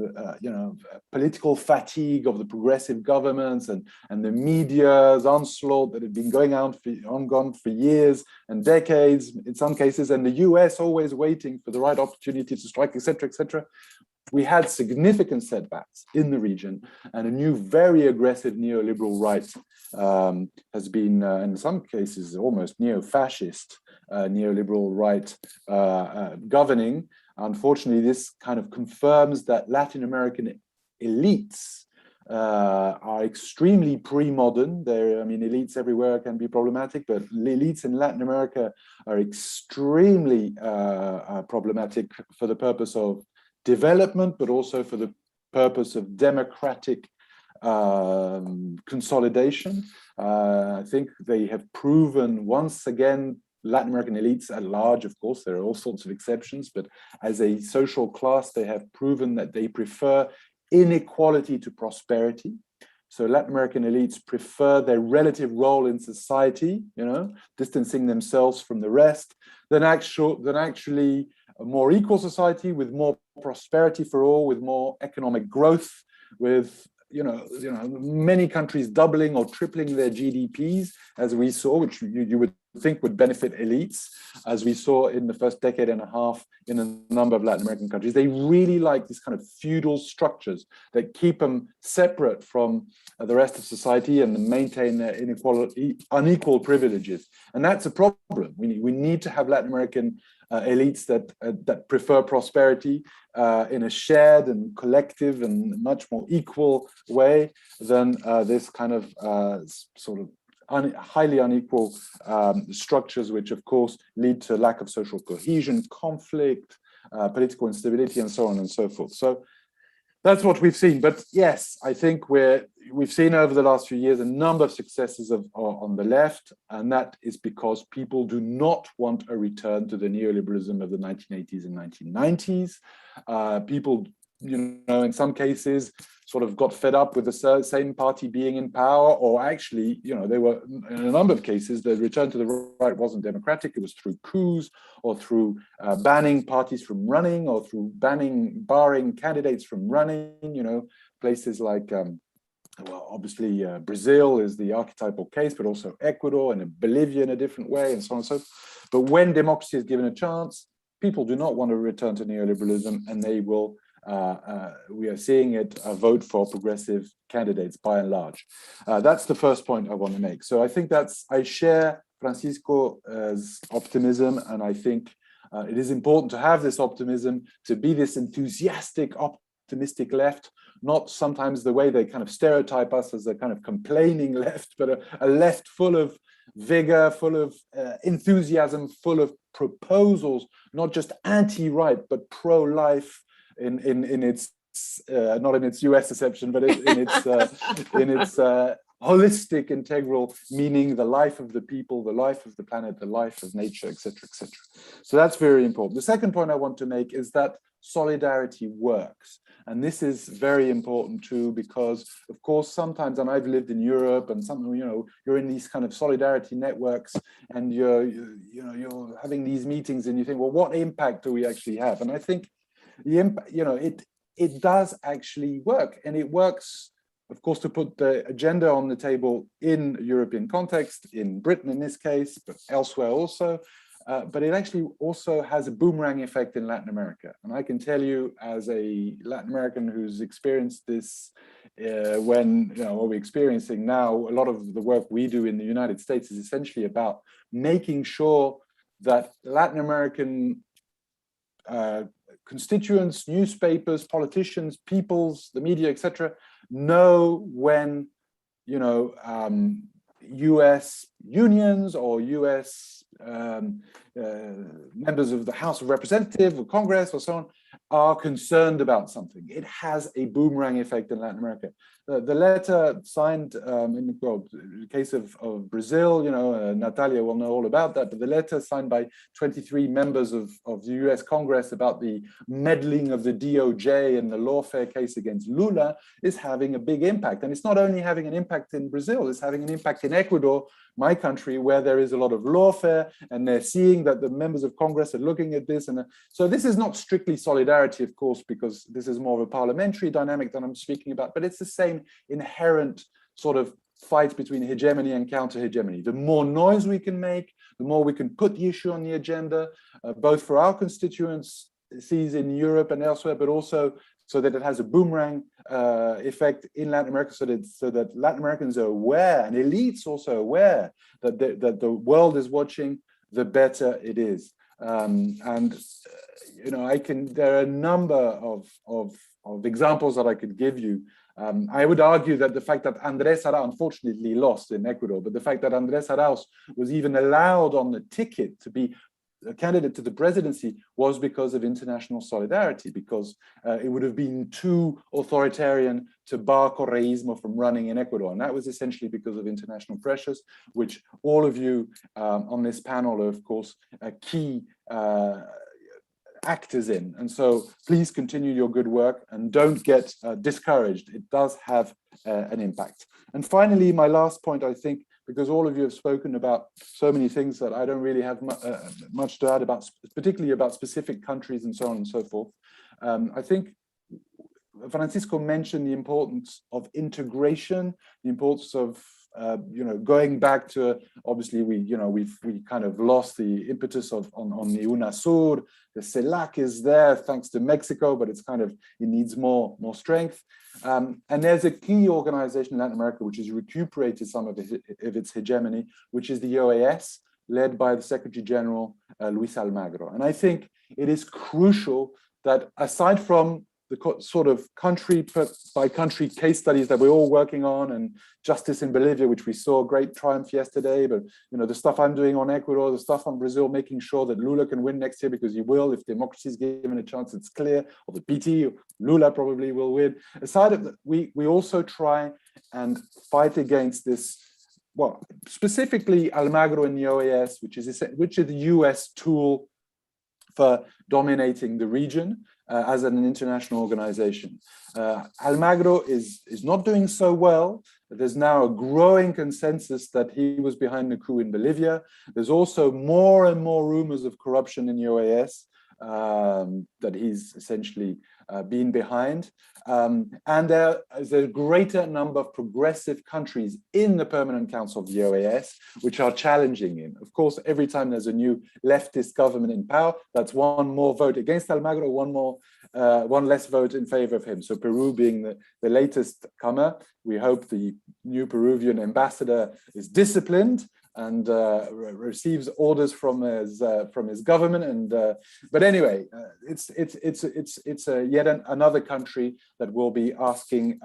political fatigue of the progressive governments and the media's onslaught that had been going on for years and decades in some cases, and the US always waiting for the right opportunity to strike, etc., etc. We had significant setbacks in the region, and a new, very aggressive neoliberal right has been, in some cases, almost neo-fascist neoliberal right governing. Unfortunately, this kind of confirms that Latin American elites are extremely pre-modern. Elites everywhere can be problematic, but elites in Latin America are extremely problematic for the purpose of development, but also for the purpose of democratic consolidation. I think they have proven once again, Latin American elites at large, of course, there are all sorts of exceptions, but as a social class, they have proven that they prefer inequality to prosperity. So Latin American elites prefer their relative role in society, distancing themselves from the rest, than actually a more equal society with more prosperity for all, with more economic growth, with many countries doubling or tripling their GDPs, as we saw, which you would think would benefit elites, as we saw in the first decade and a half in a number of Latin American countries. They really like these kind of feudal structures that keep them separate from the rest of society and maintain their unequal privileges. And that's a problem. We need to have Latin American elites that prefer prosperity in a shared and collective and much more equal way than this kind of sort of highly unequal structures, which of course lead to lack of social cohesion, conflict, political instability, and so on and so forth. So that's what we've seen. But yes, I think we've seen over the last few years a number of successes on the left, and that is because people do not want a return to the neoliberalism of the 1980s and 1990s. People, in some cases, sort of got fed up with the same party being in power, or actually, they were, in a number of cases, the return to the right wasn't democratic. It was through coups, or through banning parties from running, or through barring candidates from running, places like, obviously Brazil is the archetypal case, but also Ecuador and Bolivia in a different way, and so on and so forth. But when democracy is given a chance, people do not want to return to neoliberalism, and they will, we are seeing it vote for progressive candidates by and large. That's the first point I want to make. So I think I share Francisco's optimism, and I think it is important to have this optimism, to be this enthusiastic, optimistic left, not sometimes the way they kind of stereotype us as a kind of complaining left, but a left full of vigor, full of enthusiasm, full of proposals, not just anti-right, but pro-life in its not in its US exception, but in its holistic, integral meaning, the life of the people, the life of the planet, the life of nature, etc., etc. So that's very important. The second point I want to make is that solidarity works. And this is very important too, because of course, sometimes, and I've lived in Europe and something, you know, you're in these kind of solidarity networks and you're having these meetings and you think, well, what impact do we actually have? And I think the impact, you know, it does actually work, and it works, of course, to put the agenda on the table in European context, in Britain in this case, but elsewhere also. But it actually also has a boomerang effect in Latin America. And I can tell you, as a Latin American who's experienced this when, you know, what we're experiencing now, a lot of the work we do in the United States is essentially about making sure that Latin American constituents, newspapers, politicians, peoples, the media, etc., know when, you know, US unions or US members of the House of Representatives or Congress or so on are concerned about something. It has a boomerang effect in Latin America. The letter signed in the case of Brazil, you know, Nathalia will know all about that, but the letter signed by 23 members of the US Congress about the meddling of the DOJ and the lawfare case against Lula is having a big impact. And it's not only having an impact in Brazil, it's having an impact in Ecuador, my country, where there is a lot of lawfare, and they're seeing that the members of Congress are looking at this. And so this is not strictly solidarity, of course, because this is more of a parliamentary dynamic that I'm speaking about, but it's the same inherent sort of fight between hegemony and counter-hegemony. The more noise we can make, the more we can put the issue on the agenda, both for our constituents in Europe and elsewhere, but also so that it has a boomerang effect in Latin America, so that Latin Americans are aware, and elites also aware, that the world is watching, the better it is. You know, there are a number of examples that I could give you. I would argue that the fact that Andrés Arauz unfortunately lost in Ecuador, but the fact that Andrés Arauz was even allowed on the ticket to be a candidate to the presidency was because of international solidarity, because it would have been too authoritarian to bar Correísmo from running in Ecuador. And that was essentially because of international pressures, which all of you on this panel are, of course, key actors in. And so please continue your good work and don't get discouraged. It does have an impact. And finally, my last point, I think, because all of you have spoken about so many things that I don't really have much to add about, particularly about specific countries and so on and so forth. I think Francisco mentioned the importance of integration, the importance of you know, going back to, obviously we kind of lost the impetus on the UNASUR. The CELAC is there thanks to Mexico, but it needs more strength. And there's a key organization in Latin America which has recuperated some of its hegemony, which is the OAS, led by the Secretary General Luis Almagro. And I think it is crucial that, aside from the sort of country by country case studies that we're all working on, and justice in Bolivia, which we saw a great triumph yesterday, but you know, the stuff I'm doing on Ecuador, the stuff on Brazil, making sure that Lula can win next year, because he will if democracy is given a chance, it's clear, or the PT, Lula probably will win. Aside of that, we also try and fight against this, well, specifically Almagro and the OAS, which is the US tool for dominating the region as an international organization. Almagro is not doing so well. There's now a growing consensus that he was behind the coup in Bolivia. There's also more and more rumors of corruption in the OAS that he's essentially been behind. And there is a greater number of progressive countries in the Permanent Council of the OAS, which are challenging him. Of course, every time there's a new leftist government in power, that's one more vote against Almagro, one less vote in favor of him. So Peru being the latest comer, we hope the new Peruvian ambassador is disciplined and receives orders from his government. And but anyway, it's yet another country that will be asking,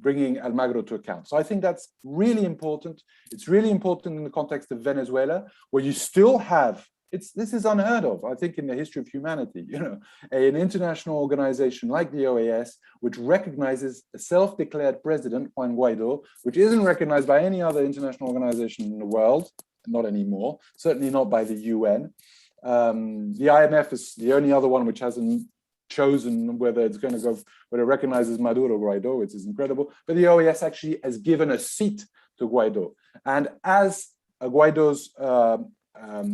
bringing Almagro to account. So I think that's really important. It's really important in the context of Venezuela, where you still have, this is unheard of, I think, in the history of humanity, you know, an international organization like the OAS, which recognizes a self-declared president, Juan Guaido, which isn't recognized by any other international organization in the world, not anymore, certainly not by the UN. The IMF is the only other one which hasn't chosen whether it's going to go, whether it recognizes Maduro or Guaido, which is incredible. But the OAS actually has given a seat to Guaido. And as Guaido's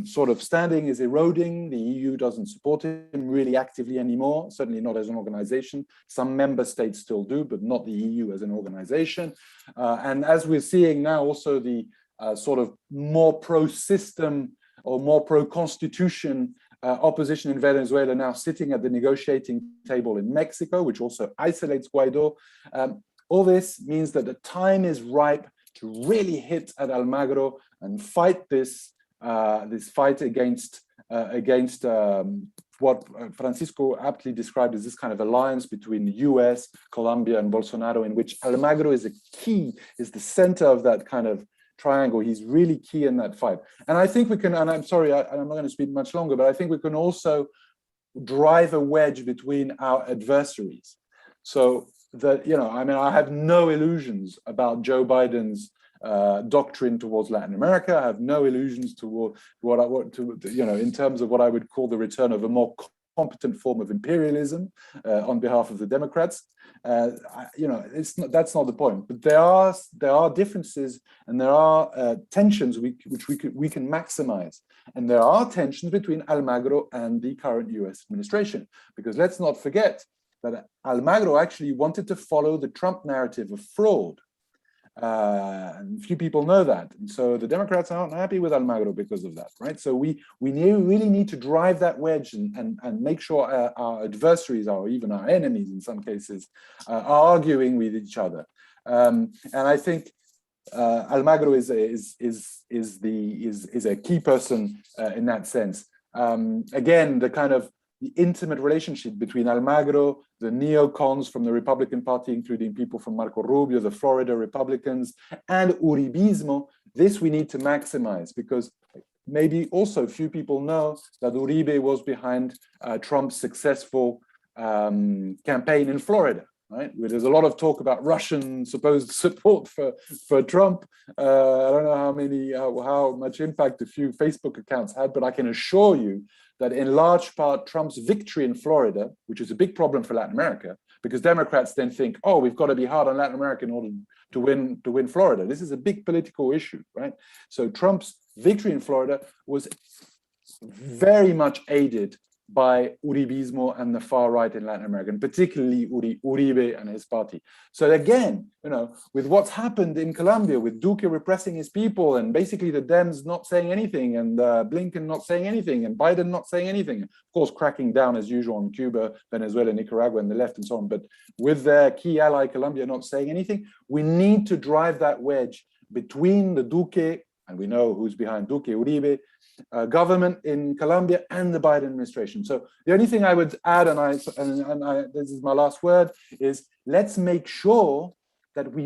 sort of standing is eroding, the EU doesn't support him really actively anymore, certainly not as an organization. Some member states still do, but not the EU as an organization. And as we're seeing now, also the sort of more pro-system or more pro-constitution opposition in Venezuela now sitting at the negotiating table in Mexico, which also isolates Guaido. All this means that the time is ripe to really hit at Almagro and fight this fight against what Francisco aptly described as this kind of alliance between the US, Colombia, and Bolsonaro, in which Almagro is the center of that kind of triangle. He's really key in that fight. And I think we can, and I'm sorry, I'm not going to speak much longer, but I think we can also drive a wedge between our adversaries. So that, I mean, I have no illusions about Joe Biden's doctrine towards Latin America. I have no illusions toward in terms of what I would call the return of a more competent form of imperialism on behalf of the Democrats. That's not the point. But there are differences and there are tensions which we can maximize. And there are tensions between Almagro and the current US administration, because let's not forget that Almagro actually wanted to follow the Trump narrative of fraud. And few people know that, and so the Democrats aren't happy with Almagro because of that, right? So we really need to drive that wedge and make sure our adversaries, or even our enemies in some cases, are arguing with each other. And I think Almagro is a key person in that sense. Again, the intimate relationship between Almagro, the neocons from the Republican Party, including people from Marco Rubio, the Florida Republicans, and Uribismo, this we need to maximize, because maybe also few people know that Uribe was behind Trump's successful campaign in Florida, right? Where there's a lot of talk about Russian supposed support for Trump. I don't know how much impact a few Facebook accounts had, but I can assure you that in large part, Trump's victory in Florida, which is a big problem for Latin America, because Democrats then think, oh, we've got to be hard on Latin America in order to win Florida. This is a big political issue, right? So Trump's victory in Florida was very much aided by Uribismo and the far right in Latin America, and particularly Uribe and his party. So again, with what's happened in Colombia, with Duque repressing his people, and basically the Dems not saying anything, and Blinken not saying anything, and Biden not saying anything, of course cracking down as usual on Cuba, Venezuela, Nicaragua, and the left and so on, but with their key ally Colombia not saying anything, we need to drive that wedge between the Duque, and we know who's behind Duque, Uribe, government in Colombia and the Biden administration. So the only thing I would add, and this is my last word, is let's make sure that we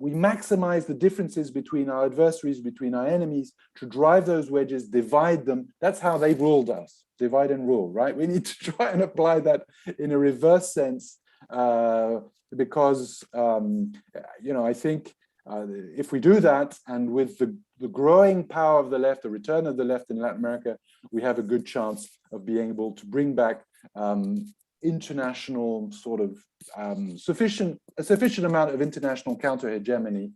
maximize the differences between our adversaries, between our enemies, to drive those wedges, divide them. That's how they've ruled us, divide and rule, right? We need to try and apply that in a reverse sense, because I think if we do that, and with the growing power of the left, the return of the left in Latin America, we have a good chance of being able to bring back international sort of a sufficient amount of international counter-hegemony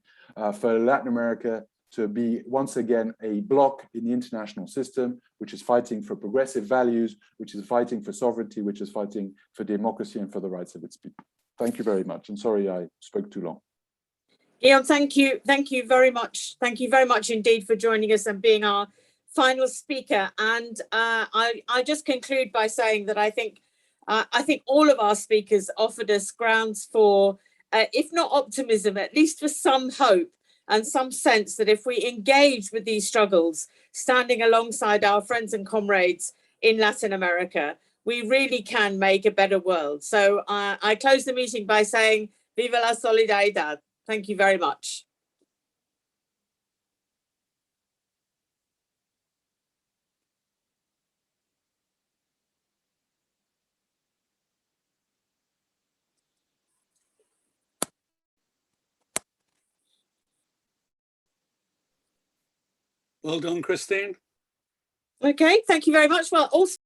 for Latin America to be once again a bloc in the international system, which is fighting for progressive values, which is fighting for sovereignty, which is fighting for democracy and for the rights of its people. Thank you very much. And sorry I spoke too long. Guillaume, thank you very much. Thank you very much indeed for joining us and being our final speaker. And I just conclude by saying that I think all of our speakers offered us grounds for, if not optimism, at least for some hope and some sense that if we engage with these struggles, standing alongside our friends and comrades in Latin America, we really can make a better world. So I close the meeting by saying, Viva la Solidaridad. Thank you very much. Well done, Christine. Okay, thank you very much. Well, also